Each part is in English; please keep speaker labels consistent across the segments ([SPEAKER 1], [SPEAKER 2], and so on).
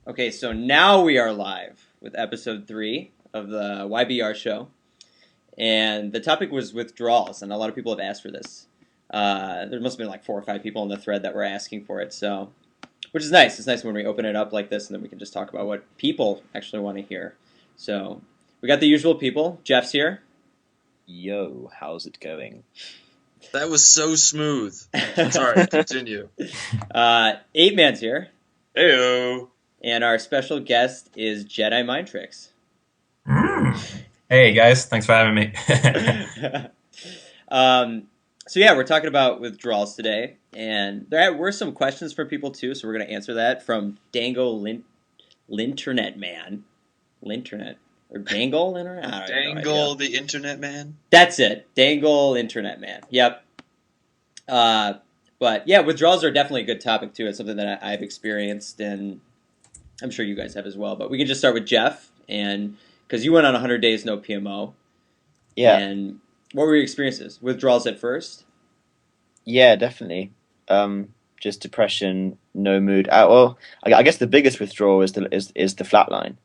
[SPEAKER 1] Okay, so now we are live with episode 3 of the YBR show. And the topic was withdrawals, and a lot of people have asked for this. There must have been like 4 or 5 people in the thread that were asking for it, so which is nice. It's nice when we open it up like this, and then we can just talk about what people actually want to hear. So we got the usual people. Jeff's here.
[SPEAKER 2] Yo, how's it going?
[SPEAKER 3] That was so smooth. Sorry, continue.
[SPEAKER 1] Apeman's here.
[SPEAKER 3] Heyo.
[SPEAKER 1] And our special guest is JediMindTricks.
[SPEAKER 4] Hey guys, thanks for having me.
[SPEAKER 1] So yeah, we're talking about withdrawals today, and there were some questions from people too, so we're going to answer that from Dango Linternet Man. Linternet. Or Dangle Internet? I don't know.
[SPEAKER 3] Dangle the Internet Man?
[SPEAKER 1] That's it. Dangle Internet Man. Yep. But yeah, withdrawals are definitely a good topic too. It's something that I've experienced, and I'm sure you guys have as well. But we can just start with Jeff, and because you went on 100 days no PMO.
[SPEAKER 2] Yeah.
[SPEAKER 1] And what were your experiences? Withdrawals at first?
[SPEAKER 2] Yeah, definitely. Just depression, no mood. Well, I guess the biggest withdrawal is the flatline,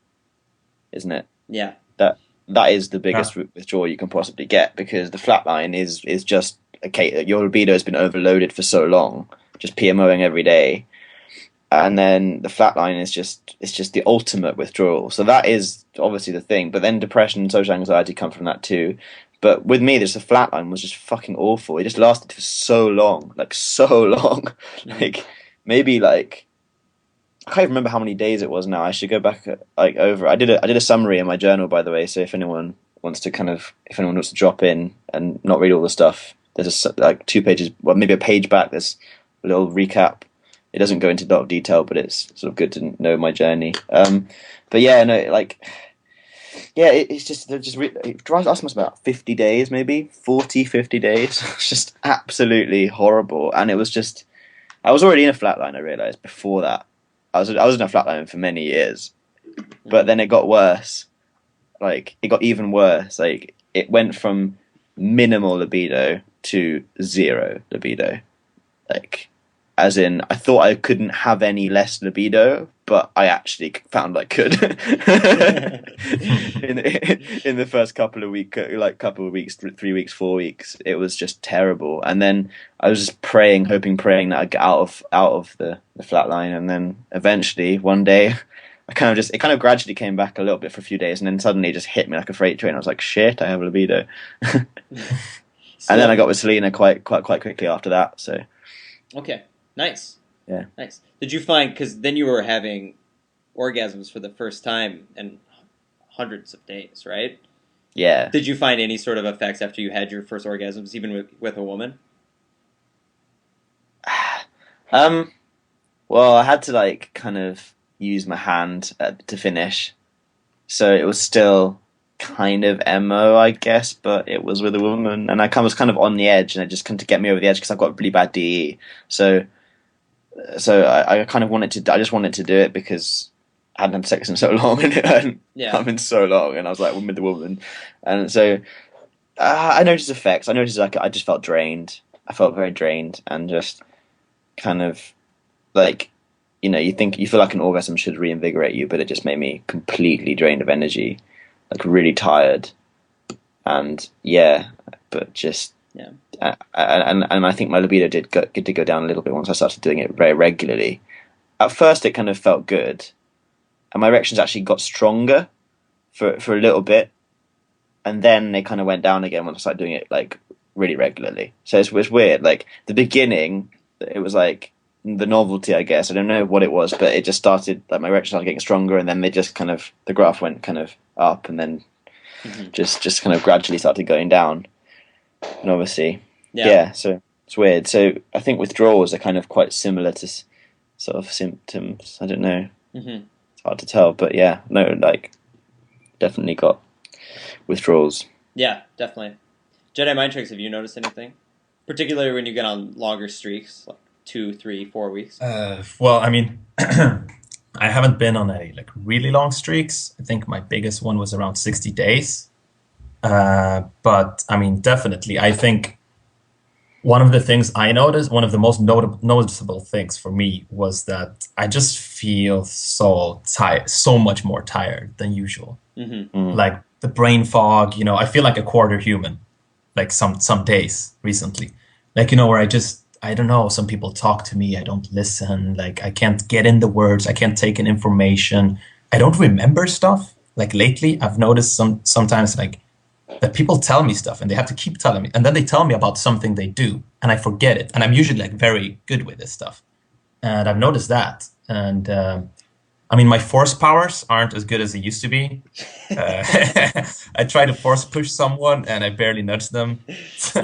[SPEAKER 2] isn't it?
[SPEAKER 1] Yeah.
[SPEAKER 2] That is the biggest withdrawal you can possibly get, because the flatline is just okay. Your libido has been overloaded for so long, just PMOing every day, and then the flatline is just the ultimate withdrawal. So that is obviously the thing. But then depression and social anxiety come from that too. But with me, the flatline was just fucking awful. It just lasted for so long, like maybe like. I can't even remember how many days it was now. I should go back over. I did a summary in my journal, by the way. So if anyone wants to drop in and not read all the stuff, there's 2 pages, well maybe a page back. There's a little recap. It doesn't go into a lot of detail, but it's sort of good to know my journey. But yeah, no, it's just it drives us about 50 days, maybe 50 days. It's just absolutely horrible, and it was just I was already in a flatline. I realized before that. I was in a flatline for many years, but then it got worse. Like, it got even worse. Like, it went from minimal libido to 0 libido. Like, as in, I thought I couldn't have any less libido, but I actually found I could. in the first couple of weeks, 3 weeks, 4 weeks, it was just terrible. And then I was just praying that I'd get out of the flat line, and then eventually one day it kind of gradually came back a little bit for a few days, and then suddenly it just hit me like a freight train. I was like, shit, I have libido. And then I got with Selena quite quickly after that. So
[SPEAKER 1] okay, nice.
[SPEAKER 2] Yeah,
[SPEAKER 1] nice. Did you find, because then you were having orgasms for the first time in hundreds of days, right?
[SPEAKER 2] Yeah.
[SPEAKER 1] Did you find any sort of effects after you had your first orgasms, even with a woman?
[SPEAKER 2] Well, I had to kind of use my hand to finish, so it was still kind of MO, I guess, but it was with a woman, and I was kind of on the edge, and it just kind of get me over the edge because I've got really bad DE. So I kind of I just wanted to do it because I hadn't had sex in so long, and
[SPEAKER 1] yeah.
[SPEAKER 2] I've been so long, and I was like, with the woman, and so I noticed effects. I noticed I just felt drained. I felt very drained, and just kind of you feel like an orgasm should reinvigorate you, but it just made me completely drained of energy, like really tired, and but just.
[SPEAKER 1] Yeah.
[SPEAKER 2] And I think my libido did go down a little bit once I started doing it very regularly. At first, it kind of felt good, and my erections actually got stronger for a little bit, and then they kind of went down again once I started doing it really regularly. So it's weird. Like the beginning, it was like the novelty, I guess. I don't know what it was, but it just started my erections started getting stronger, and then they just the graph went kind of up, and then just kind of gradually started going down. And obviously, so it's weird. So I think withdrawals are kind of quite similar to sort of symptoms. I don't know.
[SPEAKER 1] Mm-hmm.
[SPEAKER 2] It's hard to tell, but definitely got withdrawals.
[SPEAKER 1] Yeah, definitely. JediMindTricks, have you noticed anything? Particularly when you get on longer streaks, like 2, 3, 4 weeks?
[SPEAKER 4] Well, I mean, I haven't been on any really long streaks. I think my biggest one was around 60 days. But I mean, definitely, I think one of the things I noticed, one of the most noticeable things for me was that I just feel so tired, so much more tired than usual. Like the brain fog, I feel like a quarter human, like some days recently. Like, where I don't know, some people talk to me, I don't listen, like I can't get in the words, I can't take in information. I don't remember stuff. Like lately, I've noticed sometimes like that people tell me stuff and they have to keep telling me. And then they tell me about something they do and I forget it. And I'm usually like very good with this stuff. And I've noticed that. And my force powers aren't as good as they used to be. I try to force push someone and I barely nudge them.
[SPEAKER 2] This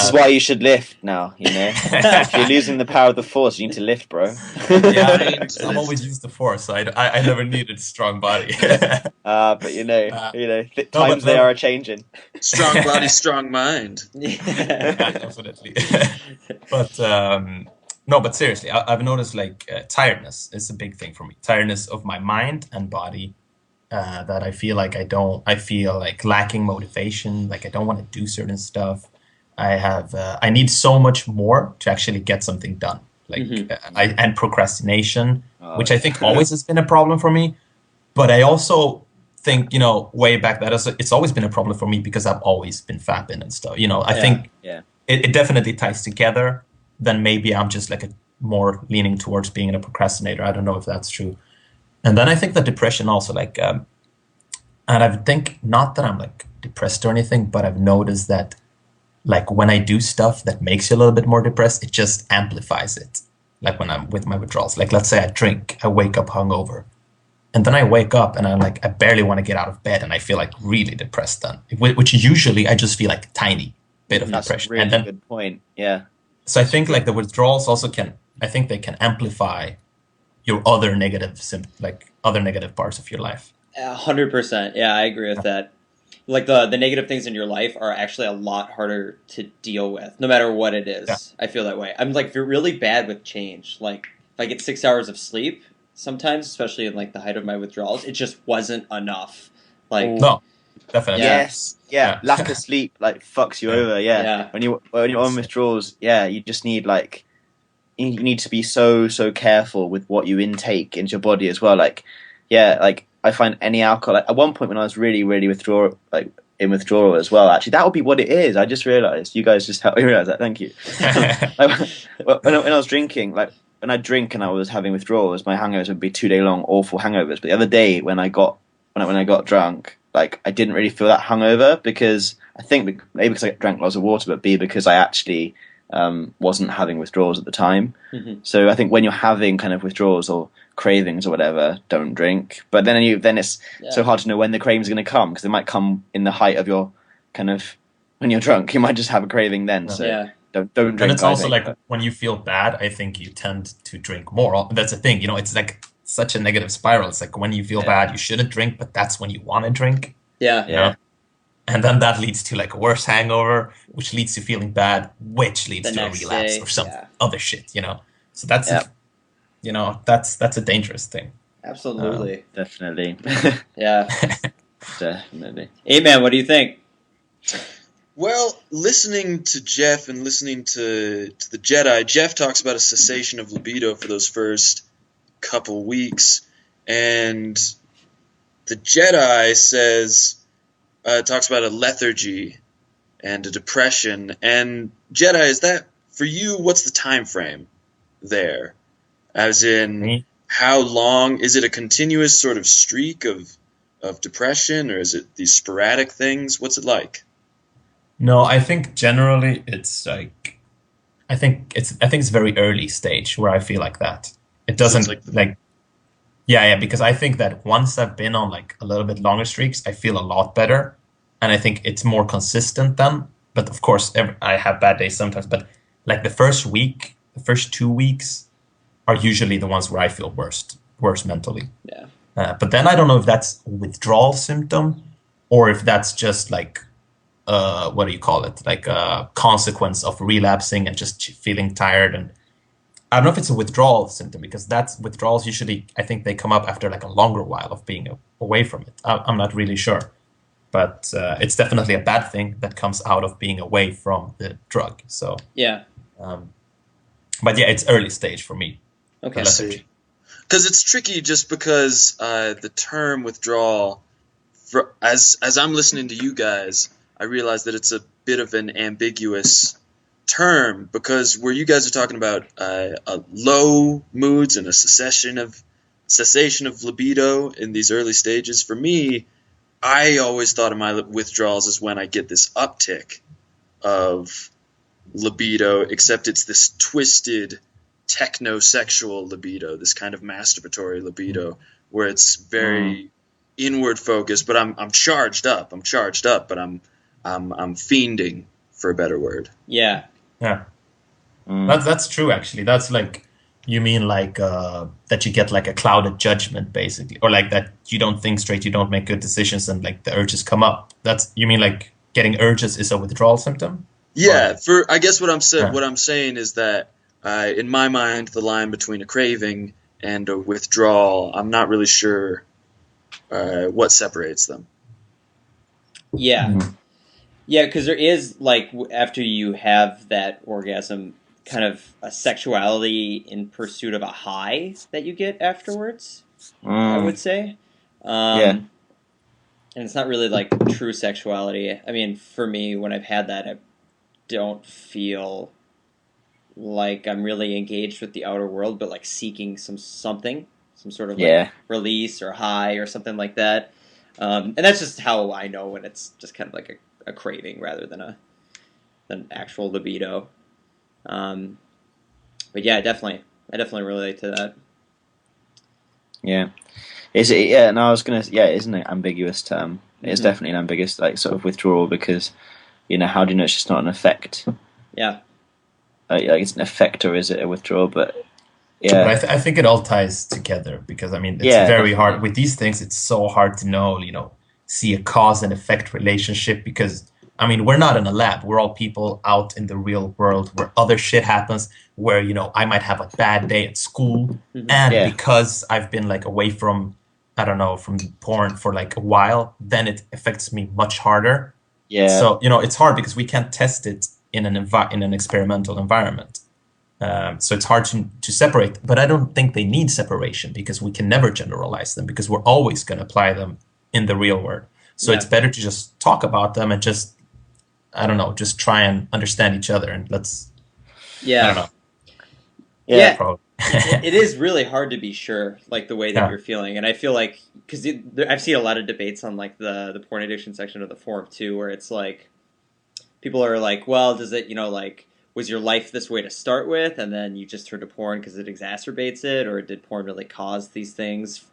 [SPEAKER 2] is why you should lift now, If you're losing the power of the force, you need to lift, bro.
[SPEAKER 4] I've always used the force. So I never needed a strong body.
[SPEAKER 2] But times they are a-changing.
[SPEAKER 3] Strong body, strong mind.
[SPEAKER 4] Definitely. But seriously, I've noticed like tiredness is a big thing for me. Tiredness of my mind and body. That I feel like I feel like lacking motivation. Like I don't want to do certain stuff. I need so much more to actually get something done. Like and procrastination, which I think always has been a problem for me. But I also think, way back that it's always been a problem for me because I've always been fapping and stuff. I think it definitely ties together. Then maybe I'm just like more leaning towards being a procrastinator. I don't know if that's true. And then I think the depression also and I think not that I'm like depressed or anything, but I've noticed that like when I do stuff that makes you a little bit more depressed, it just amplifies it. Like when I'm with my withdrawals, like let's say I drink, I wake up hungover. And then I wake up and I barely want to get out of bed and I feel like really depressed then, which usually I just feel like a tiny bit of depression.
[SPEAKER 2] That's a really good point. Yeah.
[SPEAKER 4] So I think like the withdrawals also can amplify your other negative parts of your life.
[SPEAKER 1] 100%. Yeah, I agree with that. Like the negative things in your life are actually a lot harder to deal with, no matter what it is. Yeah. I feel that way. I'm like really bad with change. Like if I get 6 hours of sleep, sometimes, especially in like the height of my withdrawals, it just wasn't enough. Like
[SPEAKER 4] no, definitely.
[SPEAKER 2] Yes. Yeah. Lack of sleep like fucks you over. Yeah. When you're on withdrawals, you just need you need to be so careful with what you intake into your body as well. Like I find any alcohol. Like, at one point when I was really in withdrawal as well. Actually, that would be what it is. I just realized. You guys just helped me realize that. Thank you. When I was drinking, like when I drink and I was having withdrawals, my hangovers would be 2-day long awful hangovers. But the other day when I got drunk, like I didn't really feel that hungover because I think maybe because I drank lots of water, but B because I actually wasn't having withdrawals at the time. So I think when you're having kind of withdrawals or cravings or whatever, don't drink. But then it's so hard to know when the cravings are going to come because they might come in the height of your kind of when you're drunk. You might just have a craving then. So don't drink.
[SPEAKER 4] And it's also like when you feel bad, I think you tend to drink more. That's the thing, it's like such a negative spiral. It's like when you feel bad, you shouldn't drink, but that's when you want to drink.
[SPEAKER 1] Yeah.
[SPEAKER 4] And then that leads to like a worse hangover, which leads to feeling bad, which leads to a relapse or some other shit, So that's that's a dangerous thing.
[SPEAKER 1] Absolutely.
[SPEAKER 2] Definitely.
[SPEAKER 1] Yeah.
[SPEAKER 2] Definitely.
[SPEAKER 1] Apeman, what do you think?
[SPEAKER 3] Well, listening to Jeff and listening to the Jedi, Jeff talks about a cessation of libido for those first couple weeks, and the Jedi talks about a lethargy and a depression. And Jedi, is that for you? What's the time frame there? As in, how long is it? A continuous sort of streak of depression, or is it these sporadic things? What's it like?
[SPEAKER 4] No, I think generally it's like I think it's very early stage where I feel like that. It doesn't because I think that once I've been on like a little bit longer streaks, I feel a lot better, and I think it's more consistent then. But of course, I have bad days sometimes. But like the first 2 weeks are usually the ones where I feel worse mentally.
[SPEAKER 1] Yeah.
[SPEAKER 4] But then I don't know if that's a withdrawal symptom or if that's just like what do you call it? Like a consequence of relapsing and just feeling tired. And I don't know if it's a withdrawal symptom because withdrawals usually, I think they come up after like a longer while of being away from it. I'm not really sure. but it's definitely a bad thing that comes out of being away from the drug. So
[SPEAKER 1] Yeah.
[SPEAKER 4] But yeah, it's early stage for me.
[SPEAKER 1] Okay.
[SPEAKER 3] See, because it's tricky, just because the term withdrawal, as I'm listening to you guys, I realize that it's a bit of an ambiguous term, because where you guys are talking about low moods and a cessation of libido in these early stages, for me, I always thought of my withdrawals as when I get this uptick of libido, except it's this twisted technosexual libido, this kind of masturbatory libido, where it's very inward focused, but I'm charged up, but I'm fiending, for a better word.
[SPEAKER 1] Yeah.
[SPEAKER 4] Yeah. That's true, actually. That's like, you mean like that you get like a clouded judgment, basically, or like that you don't think straight, you don't make good decisions, and like the urges come up. You mean like getting urges is a withdrawal symptom?
[SPEAKER 3] Yeah, I guess what I'm saying is that in my mind, the line between a craving and a withdrawal, I'm not really sure what separates them.
[SPEAKER 1] Yeah.
[SPEAKER 2] Mm-hmm.
[SPEAKER 1] Yeah, because there is, like, after you have that orgasm, kind of a sexuality in pursuit of a high that you get afterwards, I would say.
[SPEAKER 2] Yeah.
[SPEAKER 1] And it's not really, like, true sexuality. I mean, for me, when I've had that, I don't feel like I'm really engaged with the outer world, but, like, seeking some sort of, like, release or high or something like that. And that's just how I know when it's just kind of like a craving rather than actual libido. But yeah, I definitely relate to that.
[SPEAKER 2] Yeah. Is it? Yeah. No, I was gonna. Yeah, it isn't an ambiguous term. It's definitely an ambiguous, like, sort of withdrawal, because, you know, how do you know it's just not an effect?
[SPEAKER 1] Yeah.
[SPEAKER 2] Like it's an effect, or is it a withdrawal? But yeah,
[SPEAKER 4] but I think it all ties together, because I mean, it's very hard with these things. It's so hard to know, see a cause and effect relationship, because I mean, we're not in a lab. We're all people out in the real world where other shit happens, where, I might have a bad day at school, and because I've been like away from, I don't know, from porn for like a while, then it affects me much harder.
[SPEAKER 2] Yeah.
[SPEAKER 4] So, it's hard because we can't test it in an experimental environment. So it's hard to separate, but I don't think they need separation, because we can never generalize them, because we're always going to apply them in the real world. So it's better to just talk about them and just, I don't know, just try and understand each other, and let's, I don't know.
[SPEAKER 1] Yeah. It is really hard to be sure, like, the way that you're feeling. And I feel like, because I've seen a lot of debates on, like, the porn addiction section of the forum, too, where it's like, people are like, well, does it, like, was your life this way to start with, and then you just turned to porn because it exacerbates it, or did porn really cause these things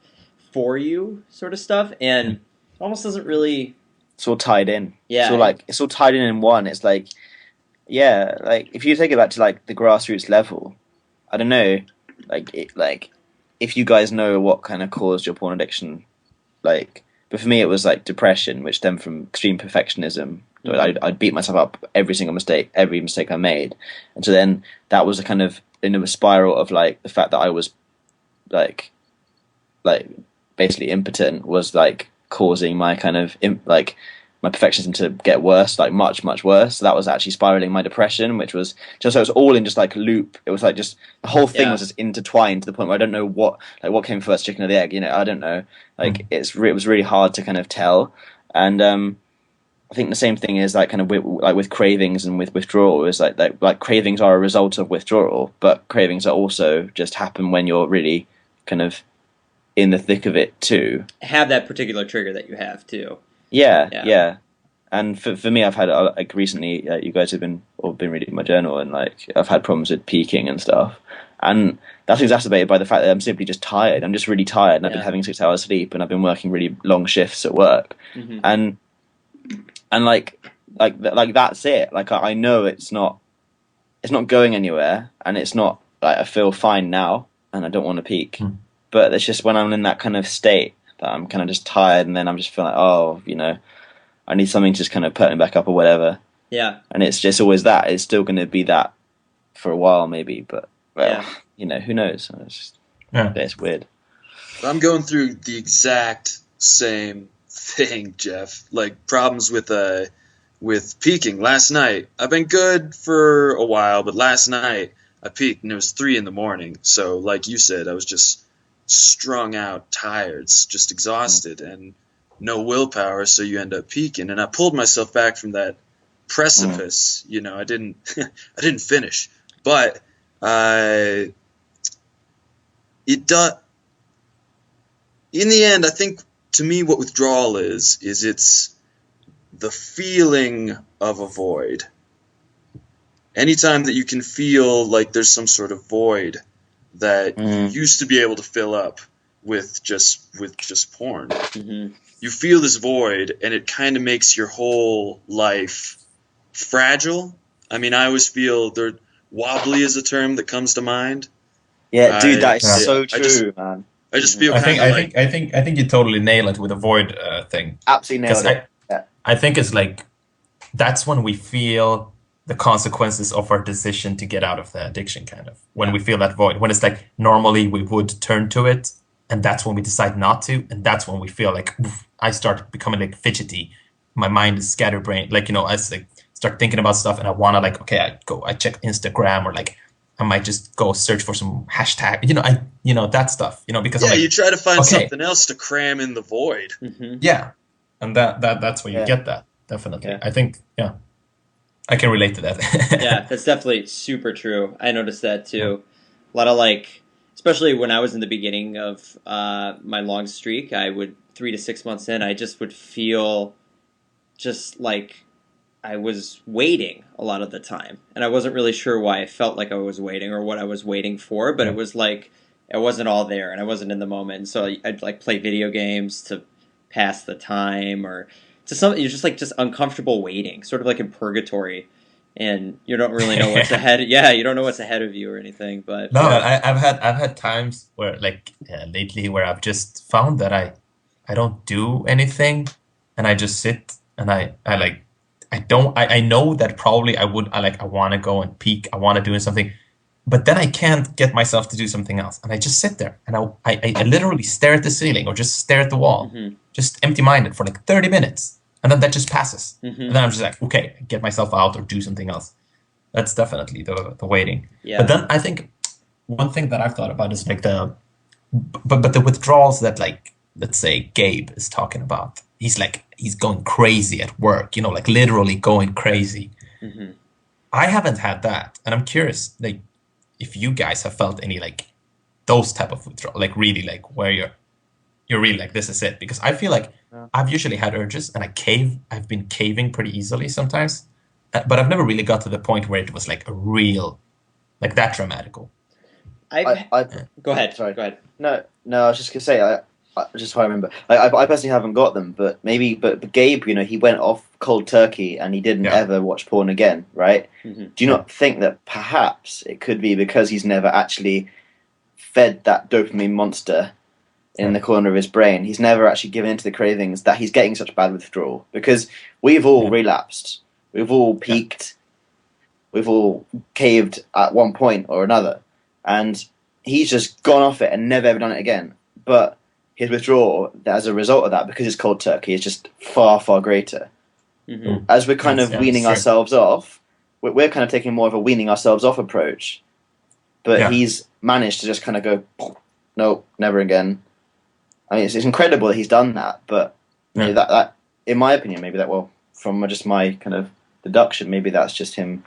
[SPEAKER 1] for you, sort of stuff? And it almost doesn't really...
[SPEAKER 2] It's all tied in.
[SPEAKER 1] Yeah.
[SPEAKER 2] So, like, it's all tied in one. It's like, yeah, like, if you take it back to, like, the grassroots level, I don't know, like, if you guys know what kind of caused your porn addiction, like, but for me it was, like, depression, which stemmed from extreme perfectionism. I'd beat myself up every mistake I made, and so then that was a kind of in a spiral of, like, the fact that I was like basically impotent was, like, causing my kind of my perfectionism to get worse, like much worse. So that was actually spiraling my depression, which was just, so it was all in just like a loop. It was like just the whole thing was just intertwined to the point where I don't know what came first, chicken or the egg. I don't know. Like it was really hard to kind of tell. And I think the same thing is like kind of with cravings and with withdrawal is like cravings are a result of withdrawal, but cravings are also just happen when you're really kind of in the thick of it too.
[SPEAKER 1] Have that particular trigger that you have too.
[SPEAKER 2] Yeah. And for me, I've had like recently, you guys have been reading my journal, and like I've had problems with peaking and stuff, and that's exacerbated by the fact that I'm simply just tired. I'm just really tired, and I've been having 6 hours sleep, and I've been working really long shifts at work, and like that's it. Like I know it's not going anywhere, and it's not like I feel fine now, and I don't want to peak, but it's just when I'm in that kind of state that I'm kind of just tired, and then I'm just feeling like, I need something to just kind of perk me back up or whatever. Yeah. And it's just always that. It's still going to be that for a while maybe, but, who knows? It's weird.
[SPEAKER 3] I'm going through the exact same thing, Jeff. Like problems with peaking. Last night, I've been good for a while, but last night I peaked and it was 3 a.m. So, like you said, I was just strung out, tired, just exhausted, and no willpower. So you end up peaking. And I pulled myself back from that precipice. You know, I didn't finish, but it does. In the end, I think to me, what withdrawal is it's the feeling of a void. Anytime that you can feel like there's some sort of void that you used to be able to fill up with just porn, you feel this void, and it kind of makes your whole life fragile. I mean, I always feel wobbly is a term that comes to mind.
[SPEAKER 2] Yeah, dude, that is so true, man.
[SPEAKER 3] I just feel
[SPEAKER 4] I think you totally nail it with the void thing.
[SPEAKER 2] Absolutely nailed it.
[SPEAKER 4] I think it's like that's when we feel the consequences of our decision to get out of the addiction, kind of. When we feel that void, when it's like normally we would turn to it, and that's when we decide not to, and that's when we feel like I start becoming like fidgety. My mind is scatterbrained. Like, you know, I like start thinking about stuff, and I want to like, okay, I check Instagram, or like I might just go search for some hashtag, that stuff, because
[SPEAKER 3] you try to find something else to cram in the void.
[SPEAKER 4] Yeah, and that's where you get that, definitely. Yeah. I think, I can relate to that.
[SPEAKER 1] Yeah, that's definitely super true. I noticed that too. A lot of like, especially when I was in the beginning of my long streak, I would 3 to 6 months in, I just would feel just like I was waiting a lot of the time, and I wasn't really sure why I felt like I was waiting or what I was waiting for, but it was like it wasn't all there, and I wasn't in the moment. So I'd like play video games to pass the time, or to something. You're just uncomfortable waiting, sort of like in purgatory, and you don't really know what's ahead. Yeah, you don't know what's ahead of you or anything. But
[SPEAKER 4] no, I've had times where like lately where I've just found that I don't do anything, and I just sit and I know that probably I want to go and peak. I want to do something, but then I can't get myself to do something else. And I just sit there and I literally stare at the ceiling or just stare at the wall, just empty-minded for like 30 minutes. And then that just passes. And then I'm just like, okay, get myself out or do something else. That's definitely the waiting. Yeah. But then I think one thing that I've thought about is like the withdrawals that, like, let's say Gabe is talking about. He's going crazy at work, like literally going crazy. I haven't had that, and I'm curious, like, if you guys have felt any like those type of withdrawal, like really like where you're really like, this is it. Because I feel like I've usually had urges and I've been caving pretty easily sometimes, but I've never really got to the point where it was like a real, like that dramatical.
[SPEAKER 1] Go ahead.
[SPEAKER 2] Sorry.
[SPEAKER 1] Go ahead.
[SPEAKER 2] No, I was just gonna say, just how I remember. I personally haven't got them, but Gabe, he went off cold turkey and he didn't ever watch porn again, right? Do you not think that perhaps it could be because he's never actually fed that dopamine monster in the corner of his brain? He's never actually given into the cravings that he's getting such bad withdrawal. Because we've all relapsed, we've all peaked, we've all caved at one point or another, and he's just gone off it and never ever done it again. But his withdrawal, as a result of that, because it's cold turkey, is just far, far greater. As we're kind of weaning ourselves off, we're kind of taking more of a weaning ourselves off approach. But he's managed to just kind of go, no, never again. I mean, it's incredible that he's done that, but maybe that, in my opinion, from just my kind of deduction, maybe that's just him,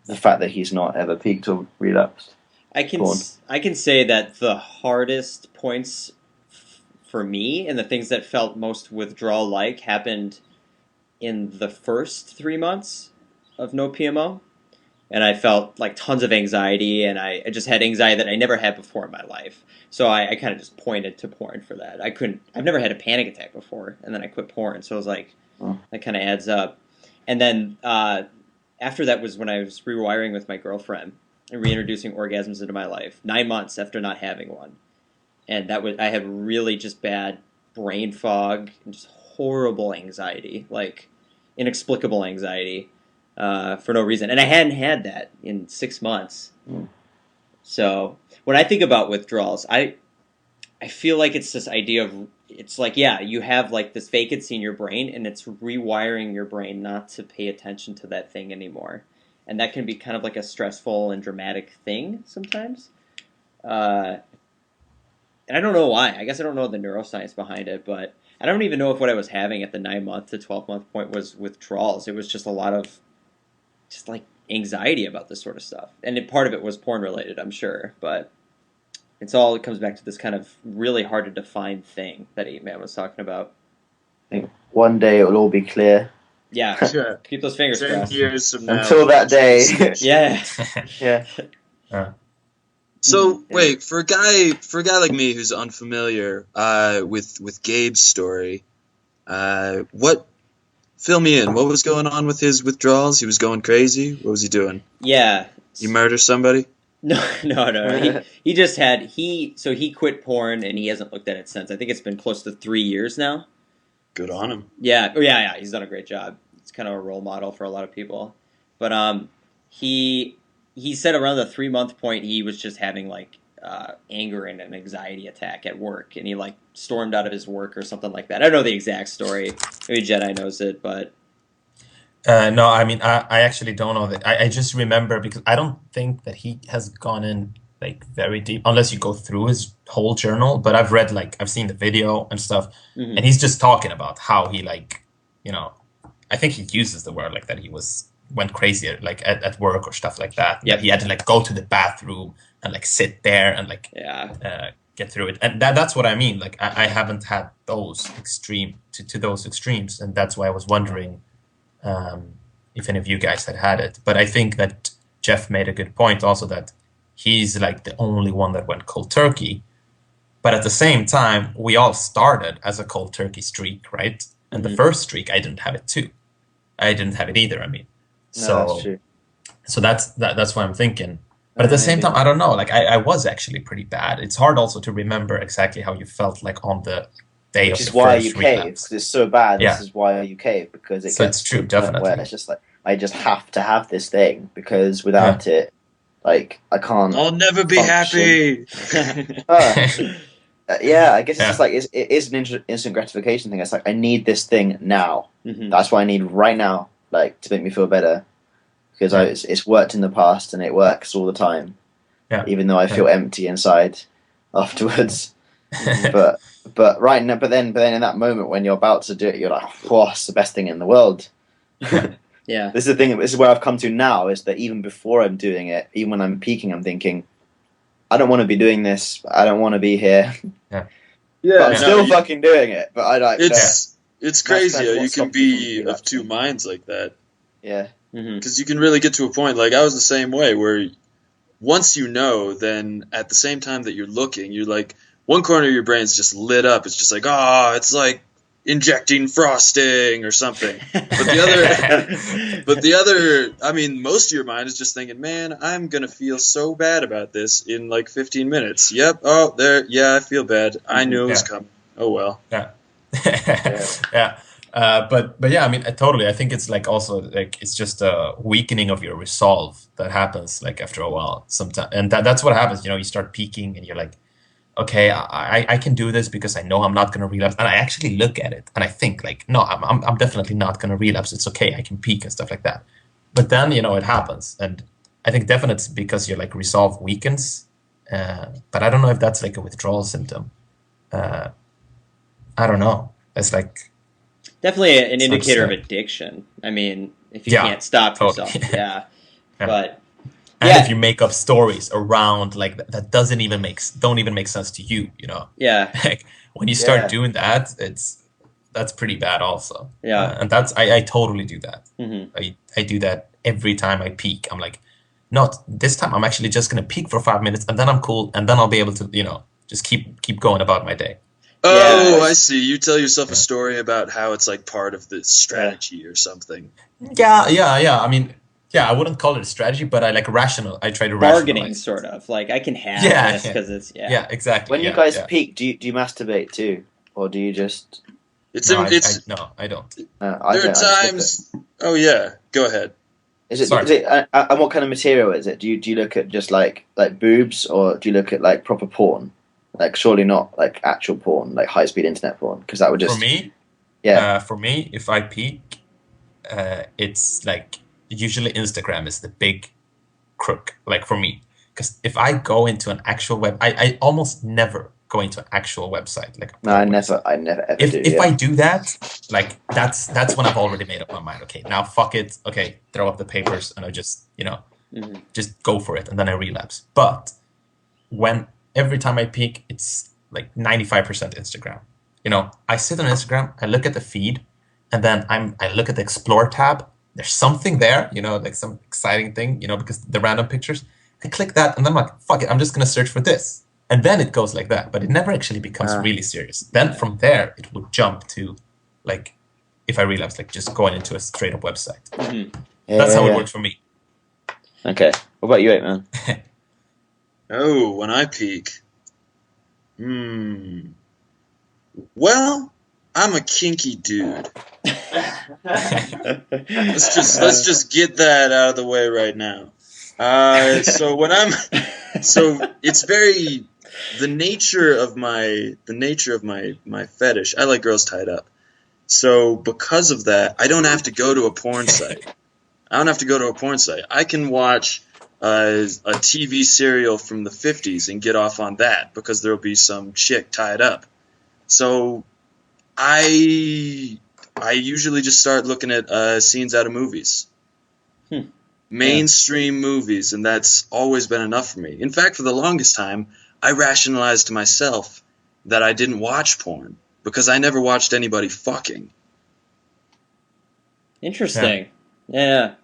[SPEAKER 2] the fact that he's not ever peaked or relapsed.
[SPEAKER 1] I can say that the hardest points for me, and the things that felt most withdrawal-like, happened in the first 3 months of no PMO. And I felt like tons of anxiety, and I just had anxiety that I never had before in my life. So I kind of just pointed to porn for that. I've never had a panic attack before, and then I quit porn. So I was like, that kind of adds up. And then after that was when I was rewiring with my girlfriend and reintroducing orgasms into my life, 9 months after not having one. And I had really just bad brain fog and just horrible anxiety, like inexplicable anxiety for no reason. And I hadn't had that in 6 months. So when I think about withdrawals, I feel like it's this idea of it's like, yeah, you have like this vacancy in your brain, and it's rewiring your brain not to pay attention to that thing anymore. And that can be kind of like a stressful and dramatic thing sometimes. And I don't know why. I guess I don't know the neuroscience behind it, but I don't even know if what I was having at the 9-month to 12-month point was withdrawals. It was just a lot of just like anxiety about this sort of stuff. And part of it was porn related, I'm sure, but it comes back to this kind of really hard to define thing that Apeman was talking about.
[SPEAKER 2] I think one day it will all be clear.
[SPEAKER 1] Yeah,
[SPEAKER 3] Sure.
[SPEAKER 1] keep those fingers
[SPEAKER 3] 10
[SPEAKER 1] crossed.
[SPEAKER 3] years from now.
[SPEAKER 2] Until that day.
[SPEAKER 1] Yeah.
[SPEAKER 2] Yeah.
[SPEAKER 3] So wait, for a guy like me who's unfamiliar with Gabe's story, fill me in. What was going on with his withdrawals? He was going crazy. What was he doing?
[SPEAKER 1] Yeah.
[SPEAKER 3] He murdered somebody?
[SPEAKER 1] No. He just had so he quit porn and he hasn't looked at it since. I think it's been close to 3 years now.
[SPEAKER 3] Good on him.
[SPEAKER 1] Yeah. Oh yeah. He's done a great job. It's kind of a role model for a lot of people. But he said around the 3-month point he was just having like anger and an anxiety attack at work, and he like stormed out of his work or something like that. I don't know the exact story. Maybe Jedi knows it, but
[SPEAKER 4] no, I mean I actually don't know that. I just remember because I don't think that he has gone in like very deep unless you go through his whole journal. But I've read I've seen the video and stuff, and he's just talking about how he I think he uses the word that he went crazy at work or stuff like that.
[SPEAKER 1] Yeah,
[SPEAKER 4] he had to go to the bathroom and sit there and get through it. And that's what I mean. I haven't had those to those extremes, and that's why I was wondering if any of you guys had it. But I think that Jeff made a good point also that he's the only one that went cold turkey. But at the same time, we all started as a cold turkey streak, right? And the first streak, I didn't have it too. I didn't have it either. I mean,
[SPEAKER 2] that's true.
[SPEAKER 4] So that's what I'm thinking. But at the same time, I don't know. I was actually pretty bad. It's hard also to remember exactly how you felt on the day of the first relapse. Which is why you cave.
[SPEAKER 2] Because it's so bad. Yeah. This is why you cave, because it gets
[SPEAKER 4] it's true, definitely.
[SPEAKER 2] Where it's just I just have to have this thing because without it, I can't.
[SPEAKER 3] I'll never be happy.
[SPEAKER 2] Yeah, I guess it's just it is an instant gratification thing. It's I need this thing now. Mm-hmm. That's what I need right now, to make me feel better. Because it's worked in the past and it works all the time. Yeah. Even though I feel empty inside afterwards. but right now, but then in that moment when you're about to do it, you're like, "Whoa, it's the best thing in the world."
[SPEAKER 1] Yeah.
[SPEAKER 2] This is the thing. This is where I've come to now. Is that even before I'm doing it, even when I'm peaking, I'm thinking, I don't want to be doing this. I don't want to be here.
[SPEAKER 3] Yeah.
[SPEAKER 2] But I'm still fucking doing it. But I like.
[SPEAKER 3] It's crazy how you can be of two minds like that.
[SPEAKER 2] Yeah.
[SPEAKER 3] Because you can really get to a point, I was the same way, where once you know, then at the same time that you're looking, you're one corner of your brain's just lit up. It's just it's like injecting frosting or something. But the other, I mean, most of your mind is just thinking, man, I'm going to feel so bad about this in 15 minutes. Yep. Oh, there. Yeah, I feel bad. I knew it was coming. Oh, well.
[SPEAKER 4] Yeah. Yeah. But yeah, I mean, totally. I think it's also it's just a weakening of your resolve that happens after a while sometimes, and that's what happens. You start peaking, and you're like, okay, I can do this because I know I'm not going to relapse, and I actually look at it and I think no, I'm definitely not going to relapse. It's okay, I can peak and stuff like that. But then it happens, and I think definitely it's because your resolve weakens. But I don't know if that's a withdrawal symptom. I don't know. It's
[SPEAKER 1] definitely an indicator of addiction. I mean, if you can't stop yourself, But
[SPEAKER 4] if you make up stories around that don't even make sense to you,
[SPEAKER 1] Yeah.
[SPEAKER 4] When you start doing that, that's pretty bad also.
[SPEAKER 1] Yeah.
[SPEAKER 4] And that's I totally do that.
[SPEAKER 1] Mm-hmm.
[SPEAKER 4] I do that every time I peak. I'm not this time. I'm actually just gonna peak for 5 minutes, and then I'm cool, and then I'll be able to just keep going about my day.
[SPEAKER 3] Oh, I see. You tell yourself a story about how it's part of the strategy or something.
[SPEAKER 4] Yeah. I mean, I wouldn't call it a strategy, but I I try to
[SPEAKER 1] bargaining sort of I can have this because it's
[SPEAKER 4] exactly.
[SPEAKER 2] When you guys peak, do you masturbate too, or do you just?
[SPEAKER 4] No, I don't.
[SPEAKER 3] There are times. Oh yeah, go ahead.
[SPEAKER 2] Is it? And what kind of material is it? Do you look at just like boobs, or do you look at proper porn? Like, surely not like actual porn, like high-speed internet porn, because that would just...
[SPEAKER 4] For me, if I peak, it's like usually Instagram is the big crook, like for me. Because if I go into an actual I almost never go into an actual website. Like
[SPEAKER 2] no, I never ever do.
[SPEAKER 4] If I do that, like that's when I've already made up my mind. Okay, now fuck it. Okay, throw up the papers and I just just go for it, and then I relapse. But every time I peak, it's like 95% Instagram. I sit on Instagram, I look at the feed, and then I look at the Explore tab. There's something there, like some exciting thing, because the random pictures. I click that, and then I'm like, fuck it, I'm just gonna search for this. And then it goes like that, but it never actually becomes really serious. Then from there, it would jump to, like, if I relapse, like just going into a straight up website. That's how it works for me.
[SPEAKER 2] Okay. What about you, Apeman?
[SPEAKER 3] Oh, when I peak. Well, I'm a kinky dude. Let's just get that out of the way right now. So it's very the nature of my fetish. I like girls tied up. So because of that, I don't have to go to a porn site. I can watch a TV serial from the 50s and get off on that because there'll be some chick tied up. So I usually just start looking at scenes out of movies. Mainstream movies, and that's always been enough for me. In fact, for the longest time, I rationalized to myself that I didn't watch porn because I never watched anybody fucking.
[SPEAKER 1] Interesting. Yeah.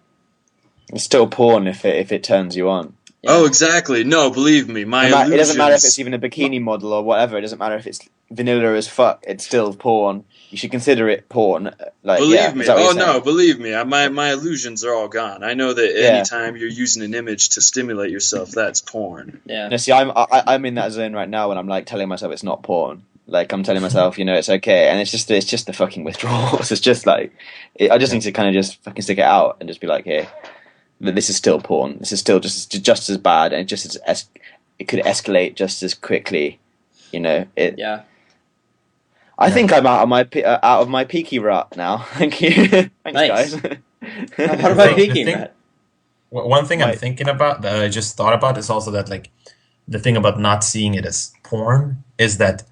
[SPEAKER 2] It's still porn if it turns you on.
[SPEAKER 3] Yeah. Oh, exactly. No, believe me, it
[SPEAKER 2] doesn't matter if it's even a bikini model or whatever. It doesn't matter if it's vanilla as fuck. It's still porn. You should consider it porn. Like,
[SPEAKER 3] believe me. Oh no, believe me. My illusions are all gone. I know that anytime you're using an image to stimulate yourself, that's porn.
[SPEAKER 1] Yeah.
[SPEAKER 2] No, see, I'm in that zone right now when I'm like telling myself it's not porn. Like, I'm telling myself, it's okay, and it's just the fucking withdrawals. It's just like I just need to kind of just fucking stick it out and just be like, hey, this is still porn. This is still just as bad, and it could escalate just as quickly.
[SPEAKER 1] Yeah.
[SPEAKER 2] I think I'm out of my peaky rut now. Thank you. Thanks,
[SPEAKER 1] nice.
[SPEAKER 2] guys.
[SPEAKER 1] How about peaking, Matt?
[SPEAKER 4] One thing I'm thinking about that I just thought about is also that, like, the thing about not seeing it as porn is that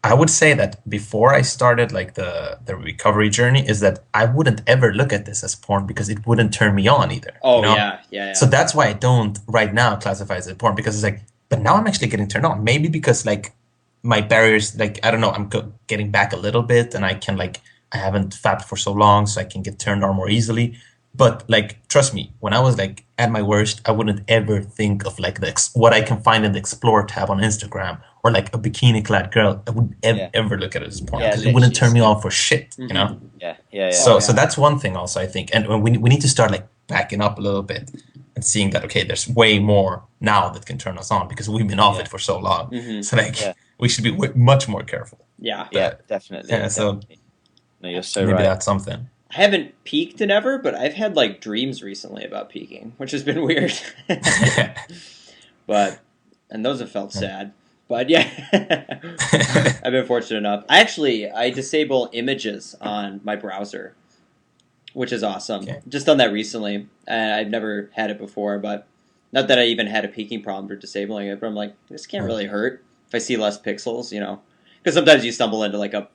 [SPEAKER 4] I would say that before I started like the recovery journey is that I wouldn't ever look at this as porn because it wouldn't turn me on either.
[SPEAKER 1] Oh, yeah.
[SPEAKER 4] So that's why I don't right now classify it as porn, because it's like, but now I'm actually getting turned on. Maybe because like my barriers, like, I don't know, I'm getting back a little bit, and I can like, I haven't fapped for so long, so I can get turned on more easily. But like, trust me, when I was like at my worst, I wouldn't ever think of like what I can find in the Explore tab on Instagram or like a bikini-clad girl. I wouldn't ever look at it as porn because it wouldn't turn me on for shit, you know?
[SPEAKER 2] Yeah.
[SPEAKER 4] So that's one thing also, I think. And we need to start like backing up a little bit and seeing that, okay, there's way more now that can turn us on because we've been off it for so long. Mm-hmm. So like, we should be much more careful.
[SPEAKER 1] Yeah.
[SPEAKER 2] Definitely.
[SPEAKER 4] Yeah, so
[SPEAKER 2] no, you're so
[SPEAKER 4] maybe
[SPEAKER 2] right.
[SPEAKER 4] That's something.
[SPEAKER 1] I haven't peaked in ever, but I've had like dreams recently about peaking, which has been weird. And those have felt sad. But yeah, I've been fortunate enough. I disable images on my browser, which is awesome. Okay. Just done that recently. I've never had it before, but not that I even had a peaking problem for disabling it. But I'm like, this can't really hurt if I see less pixels, you know? Because sometimes you stumble into like a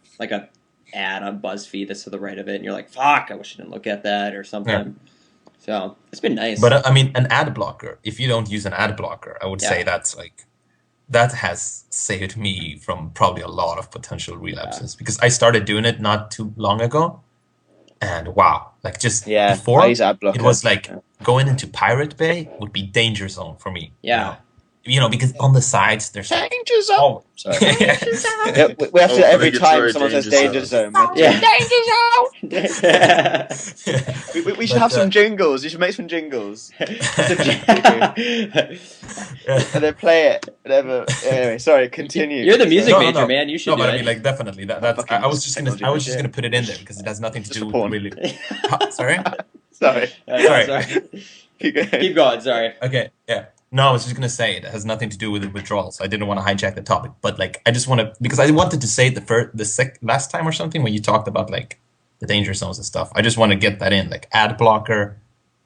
[SPEAKER 1] ad on BuzzFeed that's to the right of it, and you're like, fuck, I wish I didn't look at that or something. Yeah. So it's been nice.
[SPEAKER 4] But I mean, an ad blocker, if you don't use an ad blocker, I would say that's like, that has saved me from probably a lot of potential relapses because I started doing it not too long ago. And wow, like just before, it was like going into Pirate Bay would be danger zone for me.
[SPEAKER 1] Yeah.
[SPEAKER 4] You know, because on the sides there's
[SPEAKER 2] danger zone.
[SPEAKER 4] Oh,
[SPEAKER 2] sorry. We have to every time someone says danger zone. Danger zone. We should have some jingles. You should make some jingles. And then play it. Whatever. Anyway, sorry. Continue.
[SPEAKER 1] You're the music major, man. You should.
[SPEAKER 4] No, but I mean, like, definitely. I was just gonna put it in there because it has nothing to do with really. Sorry.
[SPEAKER 2] Sorry.
[SPEAKER 1] Keep going. Sorry.
[SPEAKER 4] Okay. Yeah. No, I was just gonna say it has nothing to do with the withdrawals. I didn't want to hijack the topic, but like I just want to, because I wanted to say it last time or something when you talked about like the danger zones and stuff. I just want to get that in, like ad blocker,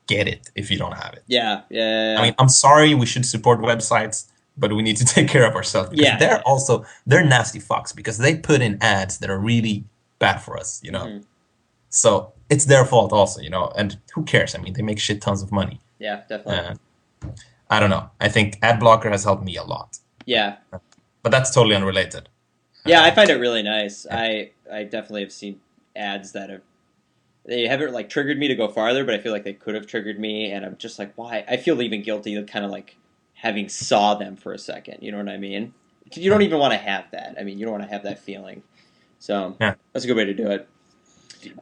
[SPEAKER 4] get it if you don't have it.
[SPEAKER 1] Yeah.
[SPEAKER 4] I mean, I'm sorry, we should support websites, but we need to take care of ourselves because they're nasty fucks because they put in ads that are really bad for us, you know. So it's their fault also, you know. And who cares? I mean, they make shit tons of money.
[SPEAKER 1] Yeah, definitely.
[SPEAKER 4] I don't know. I think ad blocker has helped me a lot.
[SPEAKER 1] Yeah.
[SPEAKER 4] But that's totally unrelated.
[SPEAKER 1] Yeah, I find it really nice. I definitely have seen ads that they haven't like triggered me to go farther, but I feel like they could have triggered me, and I'm just like, why? I feel even guilty of kind of like having saw them for a second. You know what I mean? You don't even want to have that. I mean, you don't want to have that feeling. So that's a good way to do it.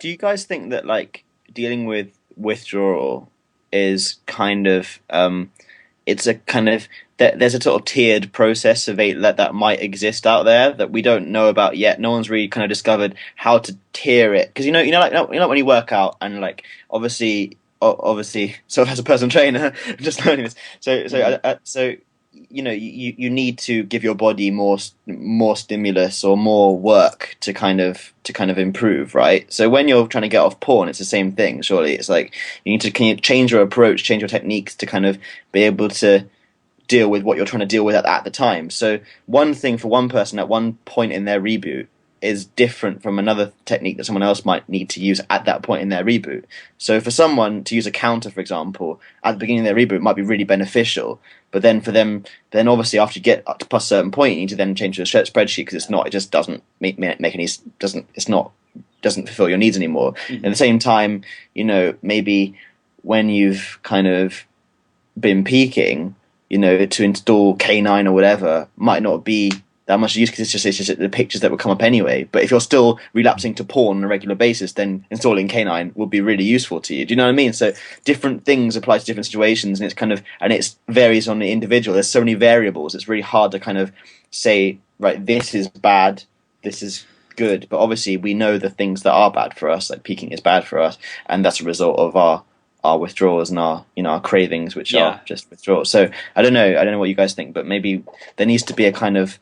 [SPEAKER 2] Do you guys think that like dealing with withdrawal is kind of it's a kind of there's a sort of tiered process of that might exist out there that we don't know about yet. No one's really kind of discovered how to tier it, because you know when you work out and like obviously sort of as a personal trainer just learning this, so you know you need to give your body more stimulus or more work to kind of improve, right? So when you're trying to get off porn, it's the same thing. Surely it's like you need to change your approach, change your techniques to kind of be able to deal with what you're trying to deal with at the time. So one thing for one person at one point in their reboot is different from another technique that someone else might need to use at that point in their reboot. So for someone to use a counter, for example, at the beginning of their reboot might be really beneficial, but then for them, then obviously after you get up to past a certain point, you need to then change to a spreadsheet because it just doesn't doesn't fulfill your needs anymore. At the same time, you know, maybe when you've kind of been peaking, you know, to install K9 or whatever might not be that much use because it's just the pictures that will come up anyway. But if you're still relapsing to porn on a regular basis, then installing K9 will be really useful to you. Do you know what I mean? So different things apply to different situations, and it varies on the individual. There's so many variables. It's really hard to kind of say, right, this is bad, this is good. But obviously we know the things that are bad for us, like peaking is bad for us, and that's a result of our withdrawals and our cravings, which are just withdrawals. So I don't know what you guys think, but maybe there needs to be a kind of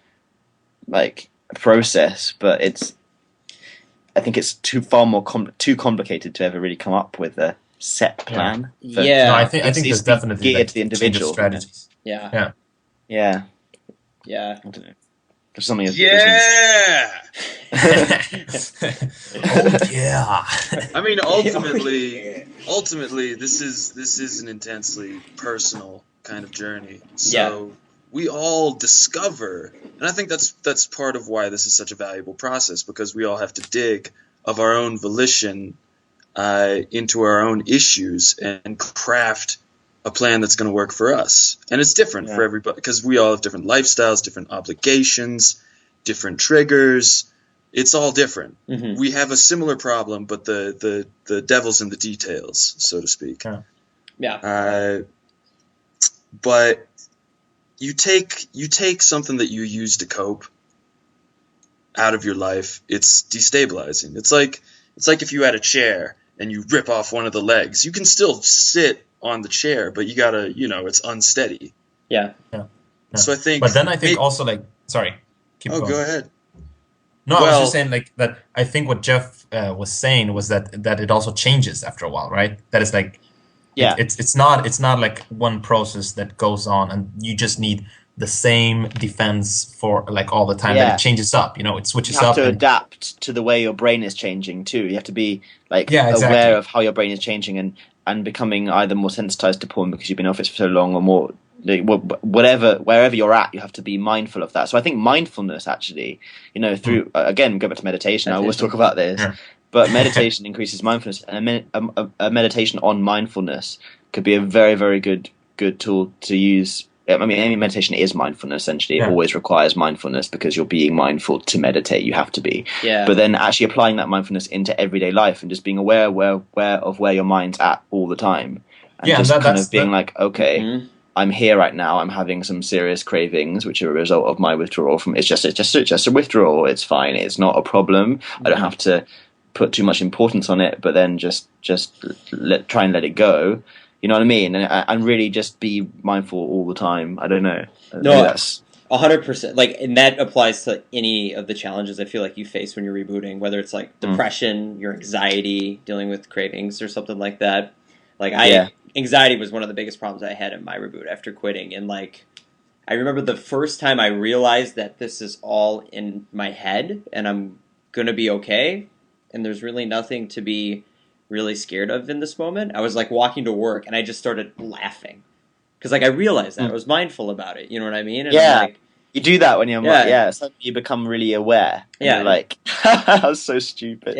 [SPEAKER 2] like a process, but I think it's too complicated to ever really come up with a set plan.
[SPEAKER 4] No, I think there's definitely
[SPEAKER 2] geared to the individual
[SPEAKER 4] strategies.
[SPEAKER 2] Yeah.
[SPEAKER 1] Yeah.
[SPEAKER 2] I don't know. There's something.
[SPEAKER 3] Oh
[SPEAKER 4] yeah.
[SPEAKER 3] I mean, ultimately, this is an intensely personal kind of journey. So we all discover, and I think that's part of why this is such a valuable process, because we all have to dig of our own volition into our own issues and craft a plan that's going to work for us. And it's different for everybody, because we all have different lifestyles, different obligations, different triggers. It's all different. We have a similar problem, but the devil's in the details, so to speak. But you take something that you use to cope out of your life. It's destabilizing. It's like if you had a chair and you rip off one of the legs, you can still sit on the chair, but you gotta, it's unsteady.
[SPEAKER 1] Yeah.
[SPEAKER 3] So I think,
[SPEAKER 4] but then I think also like, sorry, keep going.
[SPEAKER 3] Go ahead.
[SPEAKER 4] No, I was just saying like that. I think what Jeff was saying was that it also changes after a while, right? That is like, it's not like one process that goes on and you just need the same defense for like all the time. That it changes up, it switches up.
[SPEAKER 2] You have to adapt to the way your brain is changing too. You have to be like aware of how your brain is changing and becoming either more sensitized to porn because you've been off it for so long, or more wherever you're at, you have to be mindful of that. So I think mindfulness actually, through again, go back to meditation. I always talk about this, but meditation increases mindfulness, and a meditation on mindfulness could be a very, very good tool to use. I mean, any meditation is mindfulness, essentially. It always requires mindfulness because you're being mindful to meditate. You have to be. Yeah. But then actually applying that mindfulness into everyday life and just being aware of where your mind's at all the time. And being like, okay, I'm here right now. I'm having some serious cravings, which are a result of my withdrawal from. It's just a withdrawal. It's fine. It's not a problem. I don't have to put too much importance on it. But then just try and let it go. You know what I mean? And really just be mindful all the time. I don't know.
[SPEAKER 1] No, that's 100%. Like, and that applies to any of the challenges I feel like you face when you're rebooting, whether it's like depression, your anxiety, dealing with cravings or something like that. Like anxiety was one of the biggest problems I had in my reboot after quitting. And like, I remember the first time I realized that this is all in my head and I'm going to be okay. And there's really nothing to be really scared of in this moment. I was like walking to work and I just started laughing. Because like I realized that I was mindful about it, you know what I mean? And I'm like,
[SPEAKER 2] you do that when you're suddenly you become really aware. And you're like, I was so stupid.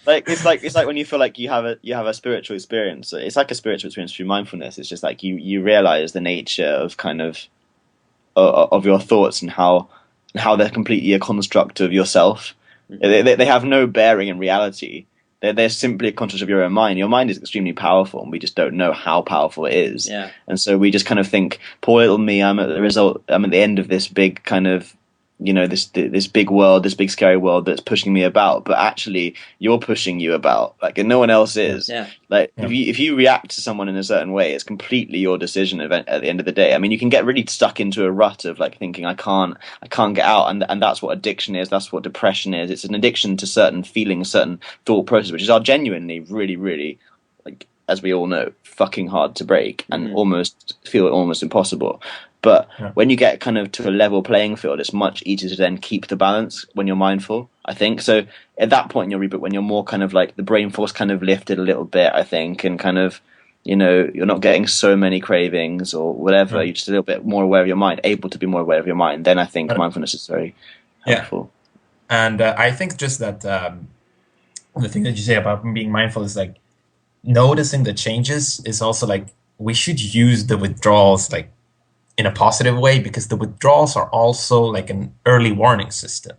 [SPEAKER 2] Like it's like when you feel like you have a spiritual experience. It's like a spiritual experience through mindfulness. It's just like you realize the nature of kind of your thoughts and how they're completely a construct of yourself. They have no bearing in reality. They're simply a construct of your own mind. Your mind is extremely powerful, and we just don't know how powerful it is. Yeah. And so we just kind of think, poor little me, I'm at the end of this big kind of, this big world, this big scary world that's pushing me about. But actually, you're pushing you about, like, and no one else is. Yeah. Like, if you react to someone in a certain way, it's completely your decision at the end of the day. I mean, you can get really stuck into a rut of like thinking I can't get out, and that's what addiction is. That's what depression is. It's an addiction to certain feelings, certain thought process, which are genuinely really, really, like, as we all know, fucking hard to break and almost impossible. But when you get kind of to a level playing field, it's much easier to then keep the balance when you're mindful, I think. So at that point in your reboot, when you're more kind of like the brain force kind of lifted a little bit, I think, and kind of, you're not getting so many cravings or whatever, you're just a little bit more aware of your mind, able to be more aware of your mind, then I think mindfulness is very helpful.
[SPEAKER 4] And I think just that the thing that you say about being mindful is like noticing the changes is also like we should use the withdrawals like in a positive way, because the withdrawals are also like an early warning system.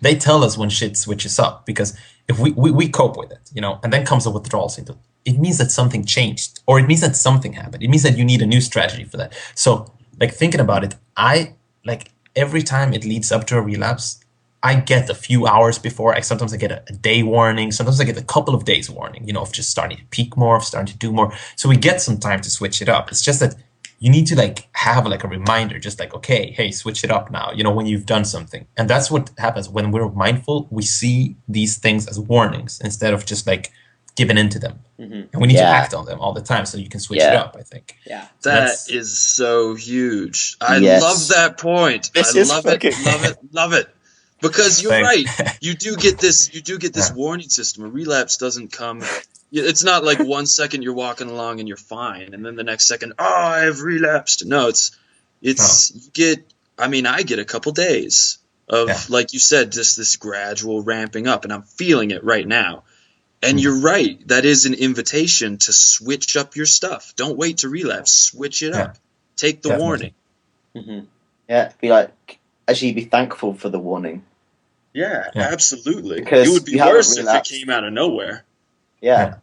[SPEAKER 4] They tell us when shit switches up, because if we cope with it, and then comes the withdrawals into it means that something changed, or it means that something happened. It means that you need a new strategy for that. So like thinking about it, I like every time it leads up to a relapse, I get a few hours before. Sometimes I get a day warning. Sometimes I get a couple of days warning, of just starting to peak more, of starting to do more. So we get some time to switch it up. It's just that you need to like have like a reminder, just like, okay, hey, switch it up now, when you've done something. And that's what happens when we're mindful. We see these things as warnings instead of just like giving into them. And we need to act on them all the time so you can switch it up, I think.
[SPEAKER 3] Yeah. That is so huge. I love that point. I love it. Because you're right. You do get this warning system. A relapse doesn't come. It's not like 1 second you're walking along and you're fine, and then the next second, I have relapsed. No, you get. I mean, I get a couple days of, like you said, just this gradual ramping up, and I'm feeling it right now. And you're right. That is an invitation to switch up your stuff. Don't wait to relapse. Switch it up. Take the warning.
[SPEAKER 2] Yeah, actually be thankful for the warning.
[SPEAKER 3] Yeah. Absolutely. Because it would be worse if it came out of nowhere.
[SPEAKER 2] Yeah,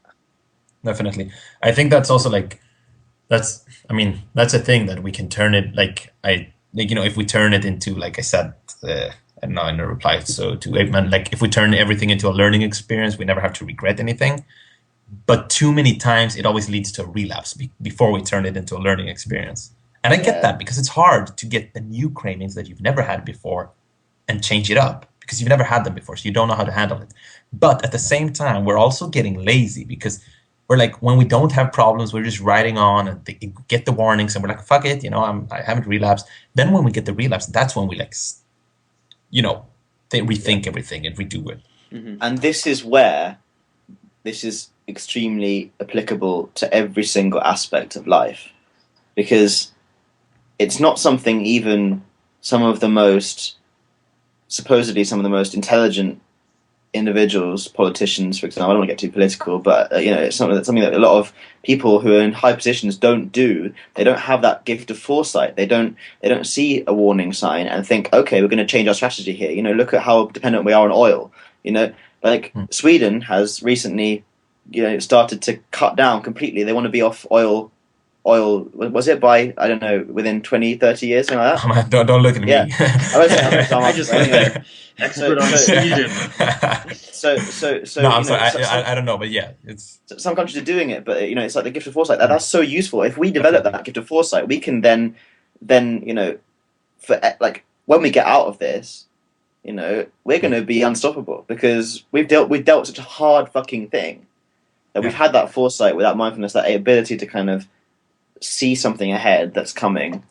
[SPEAKER 4] definitely. I think that's also like that's a thing that we can turn it if we turn it into, like I said, and now in a reply to Apeman, like if we turn everything into a learning experience, we never have to regret anything. But too many times it always leads to a relapse before we turn it into a learning experience. And I get that, because it's hard to get the new cravings that you've never had before and change it up, because you've never had them before, so you don't know how to handle it. But at the same time, we're also getting lazy, because we're like, when we don't have problems, we're just riding on and get the warnings, and we're like, fuck it, I haven't relapsed. Then when we get the relapse, that's when we they rethink everything and redo it.
[SPEAKER 2] And this is where this is extremely applicable to every single aspect of life, because it's not something even supposedly some of the most intelligent individuals, politicians, for example, I don't want to get too political, but it's something that a lot of people who are in high positions don't do. They don't have that gift of foresight. They don't see a warning sign and think, okay, we're going to change our strategy here. Look at how dependent we are on oil. Sweden has recently, started to cut down completely. They want to be off oil oil, was it by, I don't know, within 20, 30 years, something like that?
[SPEAKER 4] Oh, man, don't look at me.
[SPEAKER 2] Yeah. I
[SPEAKER 1] just
[SPEAKER 2] anyway.
[SPEAKER 3] Expert on Sweden.
[SPEAKER 2] So
[SPEAKER 4] No,
[SPEAKER 2] you
[SPEAKER 4] I'm
[SPEAKER 2] know,
[SPEAKER 4] sorry. I don't know, but yeah, it's
[SPEAKER 2] some countries are doing it, but it's like the gift of foresight. That's so useful. If we develop that gift of foresight, we can then for like when we get out of this, we're going to be unstoppable because we've dealt such a hard fucking thing that we've had that foresight, with that mindfulness, that ability to kind of see something ahead that's coming,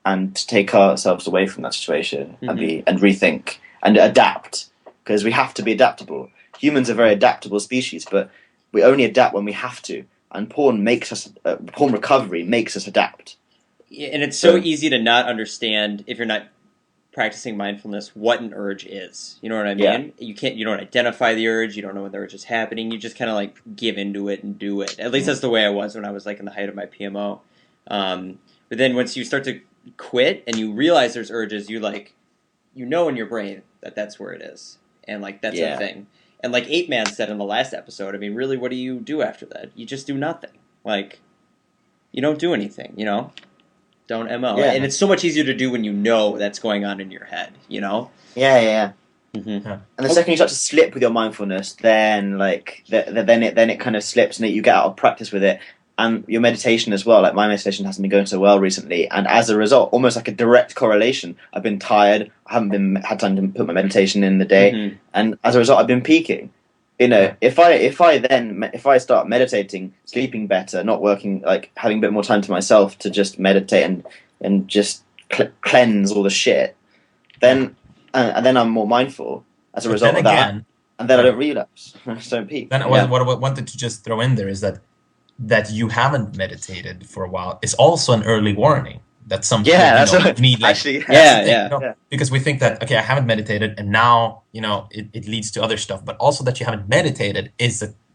[SPEAKER 2] and to take ourselves away from that situation and rethink and adapt, because we have to be adaptable. Humans are a very adaptable species, but we only adapt when we have to. And porn recovery makes us adapt.
[SPEAKER 1] Yeah, and it's so easy to not understand, if you're not practicing mindfulness, what an urge is. You know what I mean?
[SPEAKER 2] Yeah.
[SPEAKER 1] You don't identify the urge. You don't know when the urge is happening. You just kind of like give into it and do it. At least that's the way I was when I was like in the height of my PMO. But then once you start to quit and you realize there's urges, you know in your brain that that's where it is, and like that's a thing. And like Apeman said in the last episode, I mean, really, what do you do after that? You just do nothing. Like, you don't do anything. Don't MO.
[SPEAKER 2] Yeah.
[SPEAKER 1] And it's so much easier to do when you know that's going on in your head,
[SPEAKER 2] Yeah. Mm-hmm. And the second you start to slip with your mindfulness, then then it kind of slips, and you get out of practice with it. And your meditation as well, like my meditation hasn't been going so well recently, and as a result, almost like a direct correlation, I've been tired, I haven't had time to put my meditation in the day, and as a result, I've been peaking. If I start meditating, sleeping better, not working, like having a bit more time to myself to just meditate and just cleanse all the shit, then I'm more mindful as a result of that, and then I don't relapse, I just don't peak.
[SPEAKER 4] Then what I wanted to just throw in there is that you haven't meditated for a while is also an early warning that some need, like,
[SPEAKER 2] actually,
[SPEAKER 4] because we think that, okay, I haven't meditated and now it leads to other stuff, but also that you haven't meditated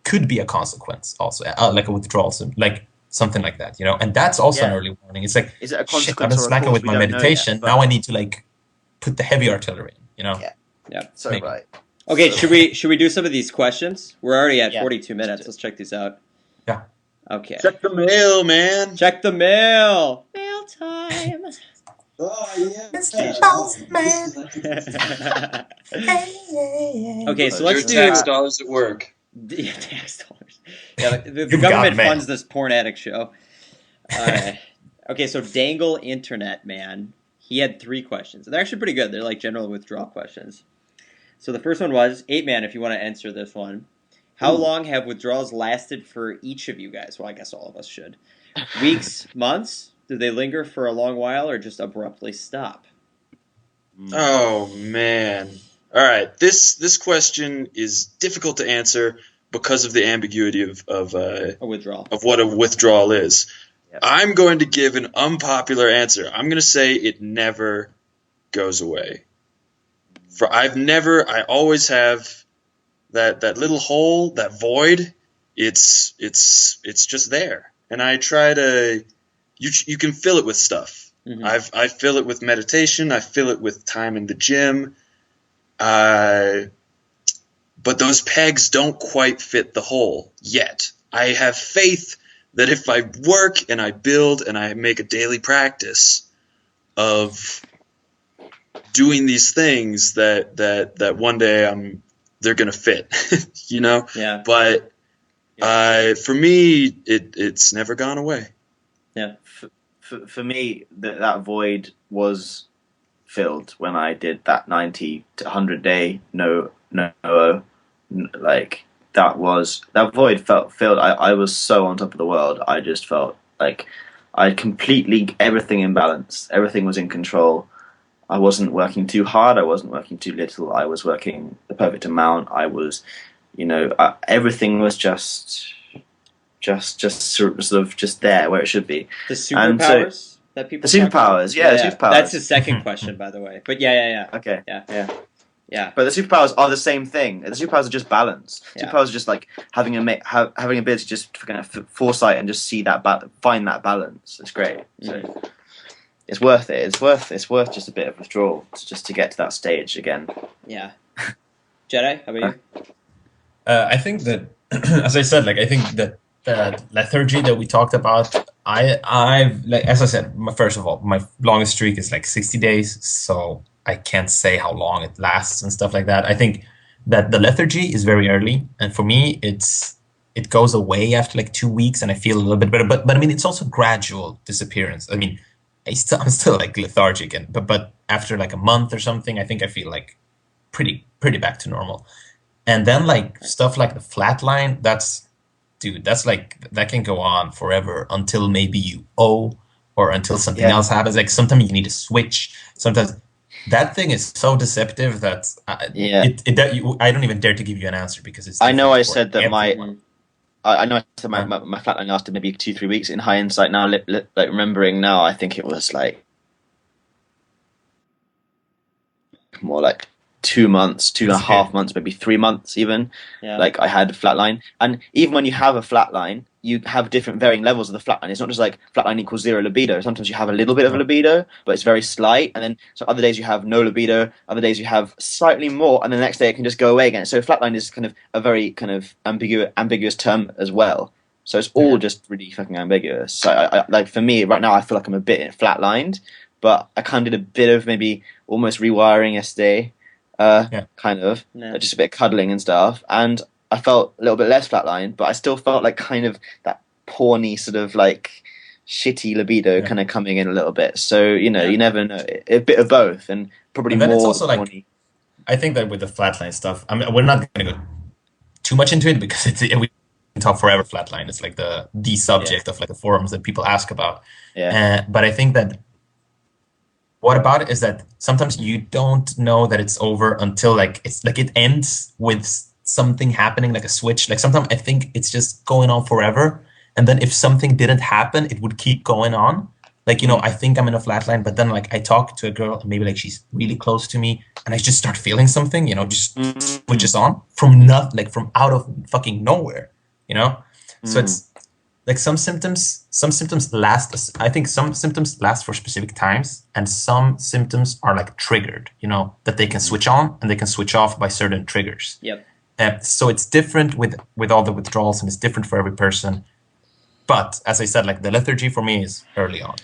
[SPEAKER 4] could be a consequence also, like a withdrawal, like something like that, and that's also an early warning. It's like,
[SPEAKER 2] is it a consequence,
[SPEAKER 4] shit, I've been slacking with my meditation, now I need to like put the heavy artillery in,
[SPEAKER 1] Yeah.
[SPEAKER 2] So
[SPEAKER 4] Maybe.
[SPEAKER 2] right.
[SPEAKER 1] Okay, should we do some of these questions? We're already at 42 minutes. Let's check these out.
[SPEAKER 4] Yeah.
[SPEAKER 1] Okay.
[SPEAKER 3] Check the mail, man.
[SPEAKER 1] Check the mail. Mail time.
[SPEAKER 3] Oh, yeah.
[SPEAKER 4] It's the postman.
[SPEAKER 1] Okay, so let's do
[SPEAKER 3] tax dollars at work.
[SPEAKER 1] Yeah, tax dollars. Yeah, the government funds this porn addict show. Okay, so Dangle Internet Man, he had 3 questions. They're actually pretty good. They're like general withdrawal questions. So the first one was, Apeman, if you want to answer this one. How long have withdrawals lasted for each of you guys? Well, I guess all of us should. Weeks, months? Do they linger for a long while or just abruptly stop?
[SPEAKER 3] Oh, man. All right. This question is difficult to answer because of the ambiguity of
[SPEAKER 1] A withdrawal.
[SPEAKER 3] of what a withdrawal is.
[SPEAKER 2] Yep.
[SPEAKER 3] I'm going to give an unpopular answer. I'm going to say it never goes away. I always have that little hole, that void. It's just there, and I try to. You can fill it with stuff.
[SPEAKER 1] Mm-hmm.
[SPEAKER 3] I fill it with meditation. I fill it with time in the gym. But those pegs don't quite fit the hole yet. I have faith that if I work and I build and I make a daily practice of doing these things, that one day they're gonna fit,
[SPEAKER 1] Yeah.
[SPEAKER 3] But for me, it's never gone away.
[SPEAKER 1] Yeah.
[SPEAKER 2] For me, that void was filled when I did that 90 to 100 day no, like that void felt filled. I was so on top of the world. I just felt like I completely, everything in balance. Everything was in control. I wasn't working too hard. I wasn't working too little. I was working the perfect amount. I was, everything was just sort of just there where it should be.
[SPEAKER 1] The superpowers that people.
[SPEAKER 2] The superpowers, the superpowers.
[SPEAKER 1] That's the second question, by the way. But yeah.
[SPEAKER 2] Okay.
[SPEAKER 1] Yeah.
[SPEAKER 2] But the superpowers are the same thing. The superpowers are just balance.
[SPEAKER 1] Yeah.
[SPEAKER 2] Superpowers are just like having ability to just kind of foresight and just see that find that balance. It's great. So it's worth it. It's worth just a bit of withdrawal just to get to that stage again.
[SPEAKER 1] Yeah. Jedi, how about you?
[SPEAKER 4] I think that, as I said, I think that the lethargy that we talked about I've like, as I said, first of all, my longest streak is like 60 days, so I can't say how long it lasts and stuff like that. I think that the lethargy is very early, and for me, it goes away after like 2 weeks, and I feel a little bit better. But I mean, it's also gradual disappearance. I mean, I'm still like lethargic, and but after like a month or something, I think I feel like pretty back to normal. And then like stuff like the flatline, that's like that can go on forever until maybe you owe or until something else happens. Like sometimes you need to switch. Sometimes that thing is so deceptive that I don't even dare to give you an answer because it's.
[SPEAKER 2] I know I said that
[SPEAKER 4] everyone.
[SPEAKER 2] I know I said my flatline lasted maybe 2-3 weeks. In hindsight now, like remembering now, I think it was like more like 2 months, 2.5 months, maybe 3 months even.
[SPEAKER 1] Yeah.
[SPEAKER 2] Like I had a flatline. And even when you have a flatline, you have different varying levels of the flatline. It's not just like flatline equals 0 libido. Sometimes you have a little bit of a libido, but it's very slight. And then so other days you have no libido, other days you have slightly more, and the next day it can just go away again. So flatline is kind of a very kind of ambiguous term as well. So it's all just really fucking ambiguous. So I like for me right now I feel like I'm a bit flatlined, but I kind of did a bit of maybe almost rewiring yesterday. Kind of just a bit of cuddling and stuff, and I felt a little bit less flatline, but I still felt like kind of that porny sort of like shitty libido kind of coming in a little bit. So you know, you never know, a bit of both, and probably
[SPEAKER 4] and then
[SPEAKER 2] more.
[SPEAKER 4] It's also
[SPEAKER 2] porny.
[SPEAKER 4] like I think that with the flatline stuff, I mean, we're not going to go too much into it because we can talk forever. Flatline is like the subject of like the forums that people ask about. But I think that. What about it is that sometimes you don't know that it's over until like it's like it ends with something happening, like a switch. Like sometimes I think it's just going on forever, and then if something didn't happen, it would keep going on. Like, you know, I think I'm in a flatline, but then like I talk to a girl, and maybe like she's really close to me, and I just start feeling something, you know, just switches on from nothing, like from out of fucking nowhere, you know. So it's. Like some symptoms last. I think some symptoms last for specific times, and some symptoms are like triggered. You know that they can switch on and they can switch off by certain triggers.
[SPEAKER 1] Yep.
[SPEAKER 4] So it's different with all the withdrawals, and it's different for every person. But as I said, like the lethargy for me is early on.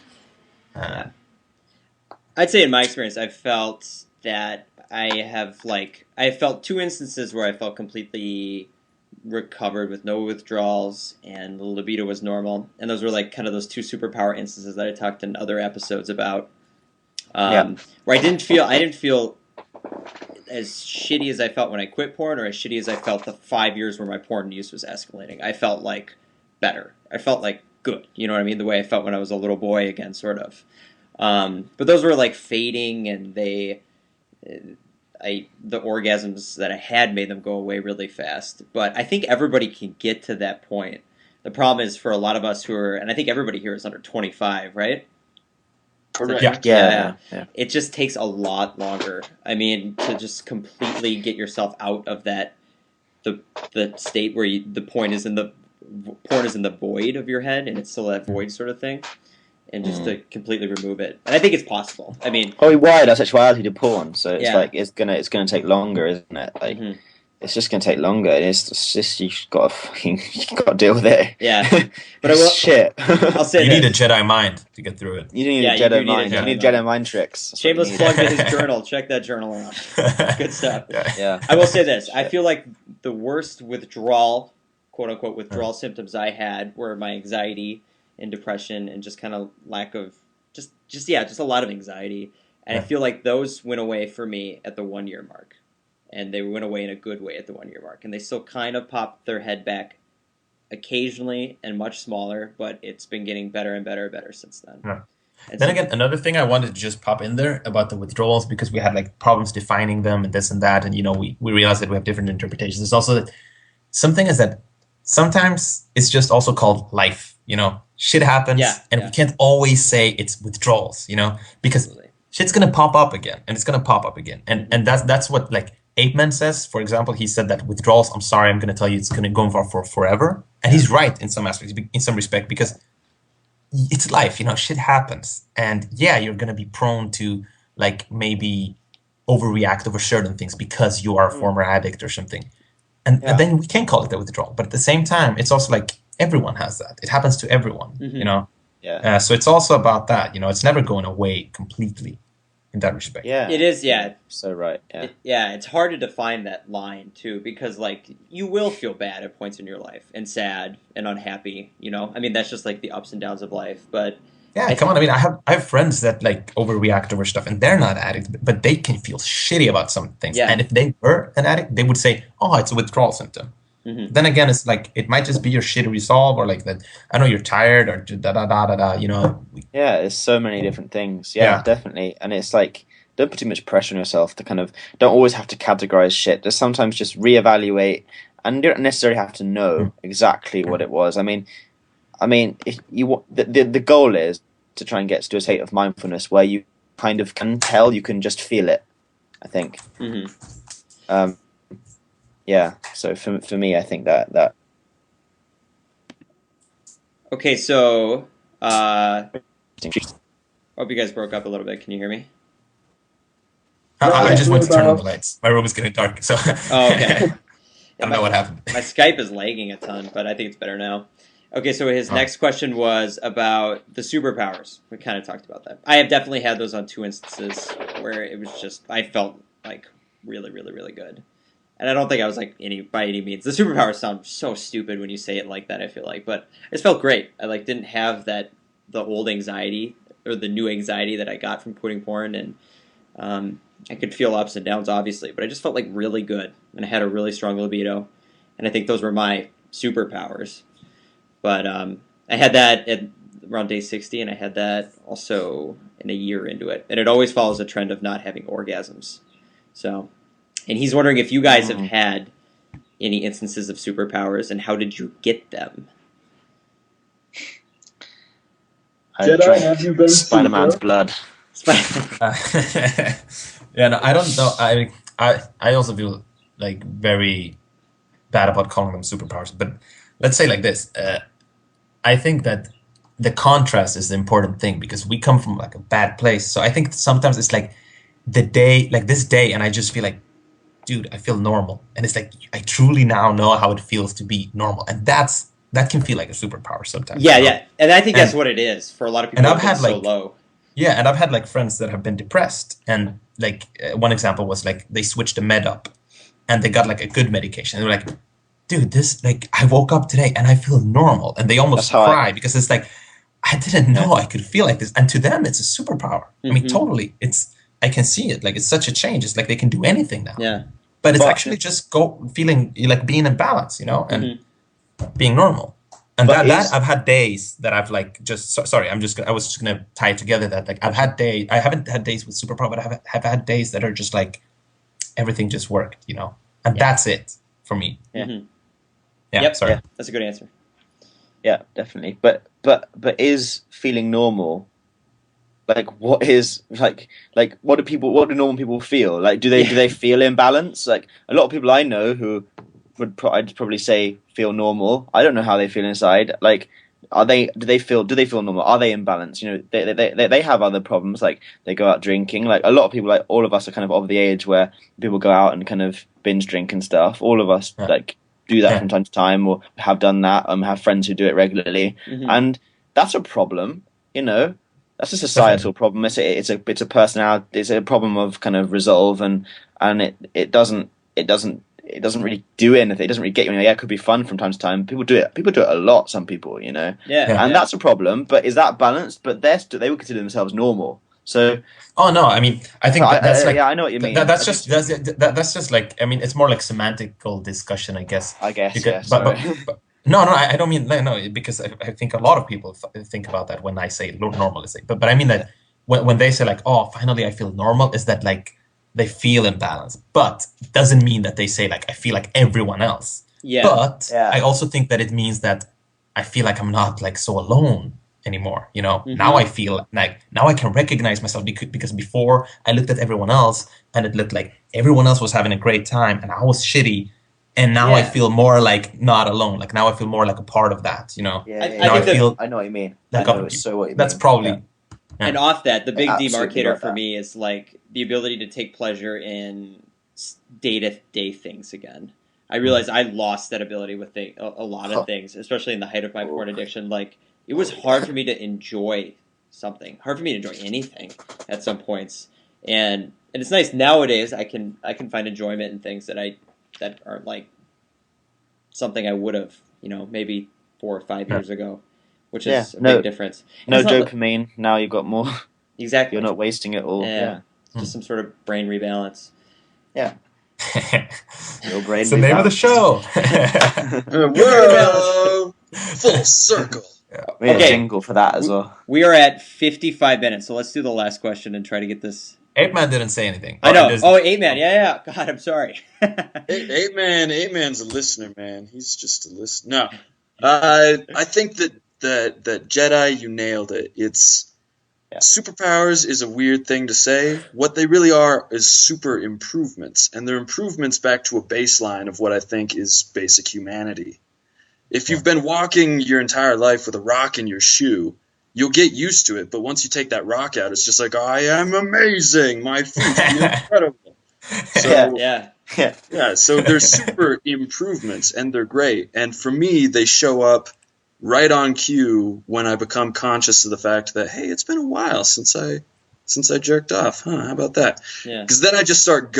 [SPEAKER 1] I'd say in my experience, I've felt that I felt 2 instances where I felt completely recovered with no withdrawals and the libido was normal, and those were like kind of those 2 superpower instances that I talked in other episodes about, where I didn't feel as shitty as I felt when I quit porn, or as shitty as I felt the 5 years where my porn use was escalating. I felt like better. I felt like good, you know what I mean, the way I felt when I was a little boy again, sort of. But those were like fading, and the orgasms that I had made them go away really fast. But I think everybody can get to that point. The problem is for a lot of us who are, and I think everybody here is under 25, right?
[SPEAKER 3] Correct.
[SPEAKER 2] Yeah.
[SPEAKER 1] It just takes a lot longer. I mean, to just completely get yourself out of that, the state where the porn is in the void of your head, and it's still that void sort of thing. And just to completely remove it, and I think it's possible. I mean,
[SPEAKER 2] we wired our sexuality to porn, so it's like it's gonna take longer, isn't it? Like it's just gonna take longer. It's just you got to deal with it.
[SPEAKER 1] Yeah, but I will.
[SPEAKER 2] Shit.
[SPEAKER 1] I'll say
[SPEAKER 4] you
[SPEAKER 1] this.
[SPEAKER 4] need a Jedi mind to get through it.
[SPEAKER 2] You need a Jedi mind. You need JediMindTricks.
[SPEAKER 1] Shameless plug to his journal. Check that journal out. Good stuff.
[SPEAKER 2] Yeah.
[SPEAKER 1] I will say this. I feel like the worst withdrawal, quote unquote, withdrawal symptoms I had were my anxiety and depression, and just kind of lack of just a lot of anxiety. And I feel like those went away for me at the 1 year mark, and they went away in a good way at the 1 year mark. And they still kind of pop their head back occasionally and much smaller, but it's been getting better and better since then.
[SPEAKER 4] Yeah. Then again, another thing I wanted to just pop in there about the withdrawals, because we had like problems defining them and this and that, and you know we realized that we have different interpretations. There's also that something is that sometimes it's just also called life. You know, shit happens, and we can't always say it's withdrawals, you know, because shit's gonna pop up again, and it's gonna pop up again, and that's what like Apeman says. For example, he said that withdrawals. I'm sorry, I'm gonna tell you, it's gonna go on for forever, and he's right in some aspects, in some respect, because it's life, you know, shit happens, and you're gonna be prone to like maybe overreact over certain things because you are a former addict or something, and then we can call it a withdrawal, but at the same time, it's also like. Everyone has that. It happens to everyone, you know.
[SPEAKER 2] Yeah.
[SPEAKER 4] So it's also about that. It's never going away completely in that respect.
[SPEAKER 2] Yeah.
[SPEAKER 1] It is, yeah.
[SPEAKER 2] So right. Yeah.
[SPEAKER 1] It's hard to define that line too, because like you will feel bad at points in your life and sad and unhappy. I mean that's just like the ups and downs of life. But
[SPEAKER 4] yeah, come on. I mean, I have friends that like overreact over stuff, and they're not addicts, but they can feel shitty about some things.
[SPEAKER 1] Yeah.
[SPEAKER 4] And if they were an addict, they would say, "Oh, it's a withdrawal symptom."
[SPEAKER 1] Mm-hmm.
[SPEAKER 4] Then again, it's like it might just be your shitty resolve, or like that. I know you're tired, or da da da da da.
[SPEAKER 2] Yeah, there's so many different things. Yeah, definitely. And it's like, don't put too much pressure on yourself to kind of, don't always have to categorize shit. Just sometimes just reevaluate, and you don't necessarily have to know exactly what it was. I mean, if you the goal is to try and get to a state of mindfulness where you kind of can tell, you can just feel it, I think.
[SPEAKER 1] Mm-hmm.
[SPEAKER 2] Yeah, so for me, I think that.
[SPEAKER 1] Okay, so hope you guys broke up a little bit. Can you hear me?
[SPEAKER 4] I just went to turn on the lights. My room is getting dark, so
[SPEAKER 1] Oh, okay.
[SPEAKER 4] I don't know what happened.
[SPEAKER 1] My Skype is lagging a ton, but I think it's better now. Okay, so his next question was about the superpowers. We kind of talked about that. I have definitely had those on 2 instances where it was just, I felt like really, really, really good. And I don't think I was like by any means. The superpowers sound so stupid when you say it like that, I feel like. But it just felt great. I like didn't have the old anxiety or the new anxiety that I got from quitting porn. And I could feel ups and downs, obviously. But I just felt like really good. And I had a really strong libido. And I think those were my superpowers. But I had that at around day 60, and I had that also in a year into it. And it always follows a trend of not having orgasms. So, and he's wondering if you guys have had any instances of superpowers, and how did you get them?
[SPEAKER 3] Jedi, have you been
[SPEAKER 2] Spider-Man's blood.
[SPEAKER 4] Yeah, no, I don't know. I also feel like very bad about calling them superpowers, but let's say like this. I think that the contrast is the important thing, because we come from like a bad place. So I think sometimes it's like the day, like this day, and I just feel like, dude, I feel normal. And it's like, I truly now know how it feels to be normal. And that can feel like a superpower sometimes.
[SPEAKER 1] Yeah, yeah. And I think that's what it is for a lot of people.
[SPEAKER 4] And I've had
[SPEAKER 1] so low.
[SPEAKER 4] Yeah, and I've had like friends that have been depressed. And like one example was like they switched the med up and they got like a good medication. And they're like, dude, this, like, I woke up today and I feel normal. And they almost cry because it's like, I didn't know I could feel like this. And to them, it's a superpower. I mean, totally. I can see it. Like, it's such a change. It's like they can do anything now.
[SPEAKER 1] Yeah.
[SPEAKER 4] But it's actually just feeling like being in balance, and being normal. And that I've had days that I've like sorry, I was just gonna tie it together that like I haven't had days with superpower, but I have had days that are just like everything just worked, and that's it for me.
[SPEAKER 2] Yeah.
[SPEAKER 1] Mm-hmm.
[SPEAKER 4] Yeah.
[SPEAKER 1] Yep.
[SPEAKER 4] Sorry.
[SPEAKER 1] That's a good answer.
[SPEAKER 2] Yeah, definitely. But is feeling normal? Like, what is like what do normal people feel? Like, do they feel imbalance? Like, a lot of people I know who would I'd probably say feel normal. I don't know how they feel inside. Like, do they feel normal? Are they imbalanced? They have other problems. Like, they go out drinking. Like, a lot of people, like all of us, are kind of the age where people go out and kind of binge drink and stuff. All of us like do that from time to time, or have done that. Have friends who do it regularly, and that's a problem. That's a societal problem. It's a personality. It's a problem of kind of resolve, and it doesn't really do anything. It doesn't really get you. Yeah, it could be fun from time to time. People do it. People do it a lot. Some people,
[SPEAKER 1] Yeah.
[SPEAKER 2] And that's a problem. But is that balanced? But they would consider themselves normal. So.
[SPEAKER 4] Oh no! I mean, I think that's like.
[SPEAKER 2] Yeah, I know what you mean.
[SPEAKER 4] That's just like. I mean, it's more like semantical discussion, I guess. But no, I don't mean no, because I think a lot of people think about that when I say normal. But I mean that when they say like, oh, finally I feel normal, is that like they feel imbalanced, but it doesn't mean that they say like I feel like everyone else.
[SPEAKER 1] Yeah.
[SPEAKER 4] But I also think that it means that I feel like I'm not like so alone anymore. Now I feel like now I can recognize myself, because before I looked at everyone else and it looked like everyone else was having a great time and I was shitty. And now I feel more like not alone. Like, now I feel more like a part of that,
[SPEAKER 2] Yeah.
[SPEAKER 4] I
[SPEAKER 2] know what you mean.
[SPEAKER 4] Like
[SPEAKER 2] I know so what you mean.
[SPEAKER 4] That's probably.
[SPEAKER 2] Yeah.
[SPEAKER 1] And off that, the big demarcator for
[SPEAKER 2] that.
[SPEAKER 1] me is like the ability to take pleasure in day-to-day things again. I realized I lost that ability with a lot of things, especially in the height of my porn addiction. Like it was hard for me to enjoy something, hard for me to enjoy anything at some points. And it's nice nowadays. I can find enjoyment in things that aren't like something I would have, maybe 4 or 5 years ago, which is a big difference.
[SPEAKER 2] No dopamine. Now you've got more.
[SPEAKER 1] Exactly.
[SPEAKER 2] You're not wasting it all. Yeah.
[SPEAKER 1] Just some sort of brain rebalance.
[SPEAKER 2] Yeah. Your brain.
[SPEAKER 4] It's the name of the show.
[SPEAKER 3] Whoa! Full circle.
[SPEAKER 2] We need a jingle for that as well.
[SPEAKER 1] We are at 55 minutes, so let's do the last question and try to get this.
[SPEAKER 4] Apeman didn't say anything.
[SPEAKER 1] I know. Apeman. Yeah. God, I'm sorry.
[SPEAKER 3] Apeman's a listener, man. He's just a listener. No, I think that Jedi, you nailed it. It's superpowers is a weird thing to say. What they really are is super improvements, and they're improvements back to a baseline of what I think is basic humanity. If you've been walking your entire life with a rock in your shoe, you'll get used to it. But once you take that rock out, it's just like, I am amazing. My feet are incredible. So, so they're super improvements, and they're great. And for me, they show up right on cue when I become conscious of the fact that, hey, it's been a while since I jerked off. How about that? Because then I just start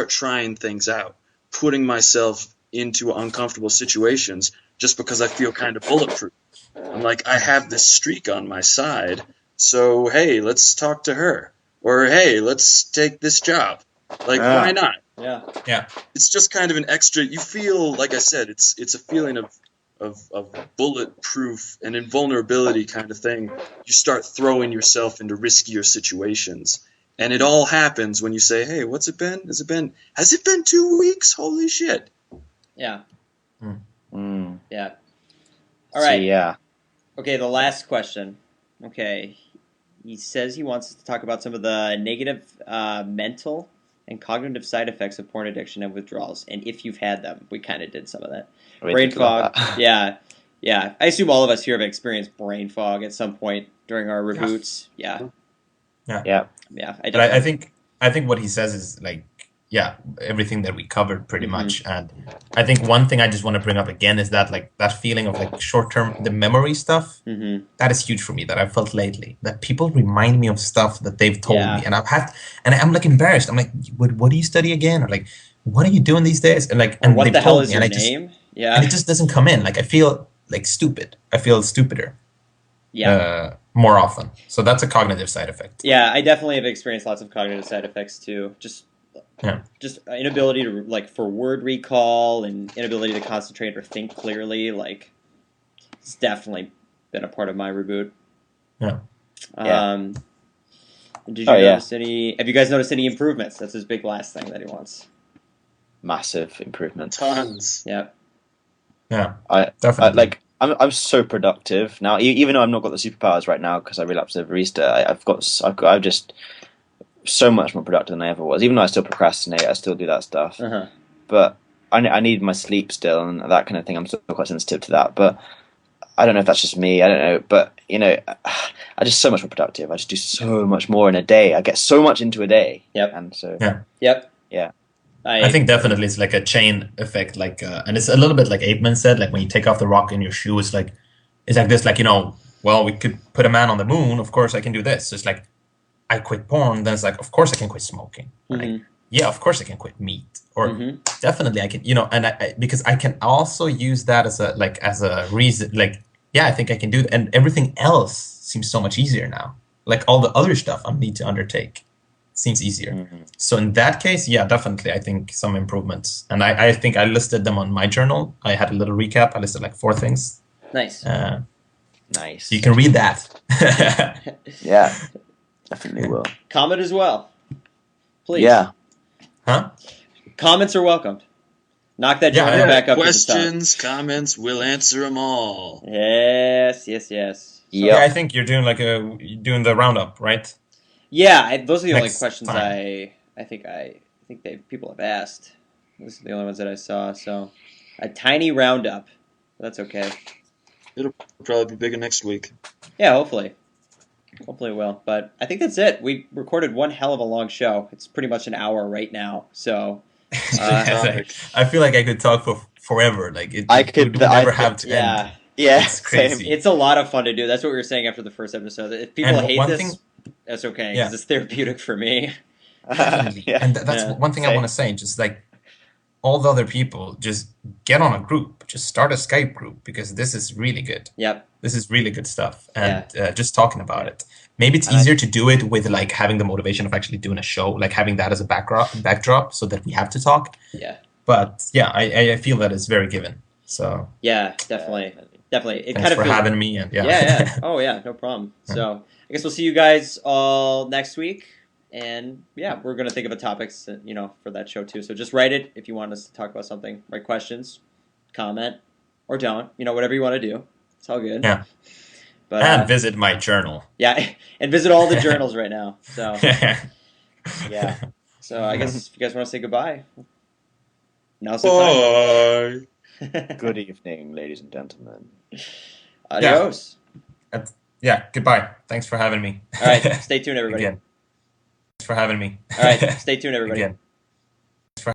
[SPEAKER 3] trying things out, putting myself into uncomfortable situations just because I feel kind of bulletproof. I'm like, I have this streak on my side, so hey, let's talk to her. Or hey, let's take this job. Like, why not?
[SPEAKER 1] Yeah.
[SPEAKER 3] It's just kind of an extra, you feel, like I said, it's a feeling of bulletproof and invulnerability kind of thing. You start throwing yourself into riskier situations. And it all happens when you say, hey, has it been 2 weeks? Holy shit.
[SPEAKER 1] Yeah.
[SPEAKER 2] Mm.
[SPEAKER 1] Yeah. All right.
[SPEAKER 2] So, yeah.
[SPEAKER 1] Okay, the last question. Okay. He says he wants us to talk about some of the negative mental and cognitive side effects of porn addiction and withdrawals, and if you've had them. We kind of did some of that. Brain fog. Yeah. I assume all of us here have experienced brain fog at some point during our reboots. Yeah.
[SPEAKER 4] I think what he says is like, everything that we covered pretty much. And I think one thing I just want to bring up again is that like that feeling of like short-term, the memory stuff, that is huge for me, that I felt lately, that people remind me of stuff that they've told me, and I'm like embarrassed. I'm like, what do you study again? Or like, what are you doing these days? And like, and
[SPEAKER 1] what the hell is your name?
[SPEAKER 4] And it just doesn't come in. Like, I feel like stupid. I feel stupider. More often. So that's a cognitive side effect.
[SPEAKER 1] Yeah, I definitely have experienced lots of cognitive side effects too. Just inability to, like, for word recall and inability to concentrate or think clearly. Like, it's definitely been a part of my reboot. Did you notice any? Have you guys noticed any improvements? That's his big last thing that he wants.
[SPEAKER 2] Massive improvement.
[SPEAKER 3] Tons.
[SPEAKER 1] Yeah.
[SPEAKER 2] I definitely. I'm so productive now. Even though I've not got the superpowers right now because I relapsed over Easter, I've just so much more productive than I ever was. Even though I still procrastinate, I still do that stuff. But I need my sleep still and that kind of thing. I'm still quite sensitive to that. But I don't know if that's just me. I don't know. But I'm just so much more productive. I just do so much more in a day. I get so much into a day.
[SPEAKER 1] Yep.
[SPEAKER 2] And so.
[SPEAKER 1] Yep.
[SPEAKER 2] Yeah.
[SPEAKER 4] I think definitely it's like a chain effect, like, and it's a little bit like Apeman said, like when you take off the rock in your shoe, it's like this, like, well, we could put a man on the moon. Of course I can do this. So it's like, I quit porn. Then it's like, of course I can quit smoking. Like, yeah, of course I can quit meat, or definitely I can, and I because I can also use that as a reason, like, yeah, I think I can do that. And everything else seems so much easier now. Like all the other stuff I need to undertake seems easier. So in that case, yeah, definitely, I think some improvements. And I think I listed them on my journal. I had a little recap. I listed like 4 things.
[SPEAKER 1] Nice.
[SPEAKER 2] Nice.
[SPEAKER 4] So you can read that.
[SPEAKER 2] Yeah, definitely will.
[SPEAKER 1] Comment as well, please.
[SPEAKER 2] Yeah.
[SPEAKER 4] Huh?
[SPEAKER 1] Comments are welcomed. Knock that journal back up.
[SPEAKER 3] Questions, comments, we'll answer them all.
[SPEAKER 1] Yes.
[SPEAKER 4] Yeah, I think you're doing doing the roundup, right?
[SPEAKER 1] Yeah, those are the only
[SPEAKER 4] Next
[SPEAKER 1] questions
[SPEAKER 4] time.
[SPEAKER 1] I think people have asked. Those are the only ones that I saw. So, a tiny roundup. That's okay.
[SPEAKER 3] It'll probably be bigger next week.
[SPEAKER 1] Yeah, hopefully it will. But I think that's it. We recorded one hell of a long show. It's pretty much an hour right now. So,
[SPEAKER 4] I feel like I could talk for forever. Like it would
[SPEAKER 2] I could
[SPEAKER 4] never have to end.
[SPEAKER 2] Yeah,
[SPEAKER 4] It's crazy.
[SPEAKER 1] It's a lot of fun to do. That's what we were saying after the first episode. If people
[SPEAKER 4] And
[SPEAKER 1] hate
[SPEAKER 4] one
[SPEAKER 1] this,
[SPEAKER 4] thing-
[SPEAKER 1] that's okay,
[SPEAKER 4] Yeah.
[SPEAKER 1] because it's therapeutic for me.
[SPEAKER 4] Definitely.
[SPEAKER 2] Yeah.
[SPEAKER 4] And that's
[SPEAKER 1] Yeah.
[SPEAKER 4] one thing I
[SPEAKER 2] Same.
[SPEAKER 4] want to say. Just like all the other people, just get on a group. Just start a Skype group, because this is really good.
[SPEAKER 1] Yep.
[SPEAKER 4] This is really good stuff. And just talking about it. Maybe it's easier to do it with like having the motivation of actually doing a show, like having that as a backdrop so that we have to talk.
[SPEAKER 1] Yeah.
[SPEAKER 4] But yeah, I feel that it's very given. So
[SPEAKER 1] Yeah, definitely. Definitely. It
[SPEAKER 4] thanks
[SPEAKER 1] kind of
[SPEAKER 4] for
[SPEAKER 1] feels...
[SPEAKER 4] having me. And
[SPEAKER 1] Yeah. Oh, yeah, no problem. So I guess we'll see you guys all next week. And yeah, we're going to think of a topics, for that show too. So just write it if you want us to talk about something. Write questions, comment, or don't. Whatever you want to do. It's all good.
[SPEAKER 4] Yeah.
[SPEAKER 1] But,
[SPEAKER 4] and visit my journal.
[SPEAKER 1] Yeah, and visit all the journals right now. So
[SPEAKER 2] Yeah.
[SPEAKER 1] So I guess if you guys want to say goodbye, now's the time.
[SPEAKER 2] Good evening, ladies and gentlemen.
[SPEAKER 1] Adios.
[SPEAKER 4] Yeah, goodbye. Thanks for having me.
[SPEAKER 1] All right, stay tuned, everybody.
[SPEAKER 4] Again. Thanks for having me.
[SPEAKER 1] All right, stay tuned, everybody.
[SPEAKER 4] Again.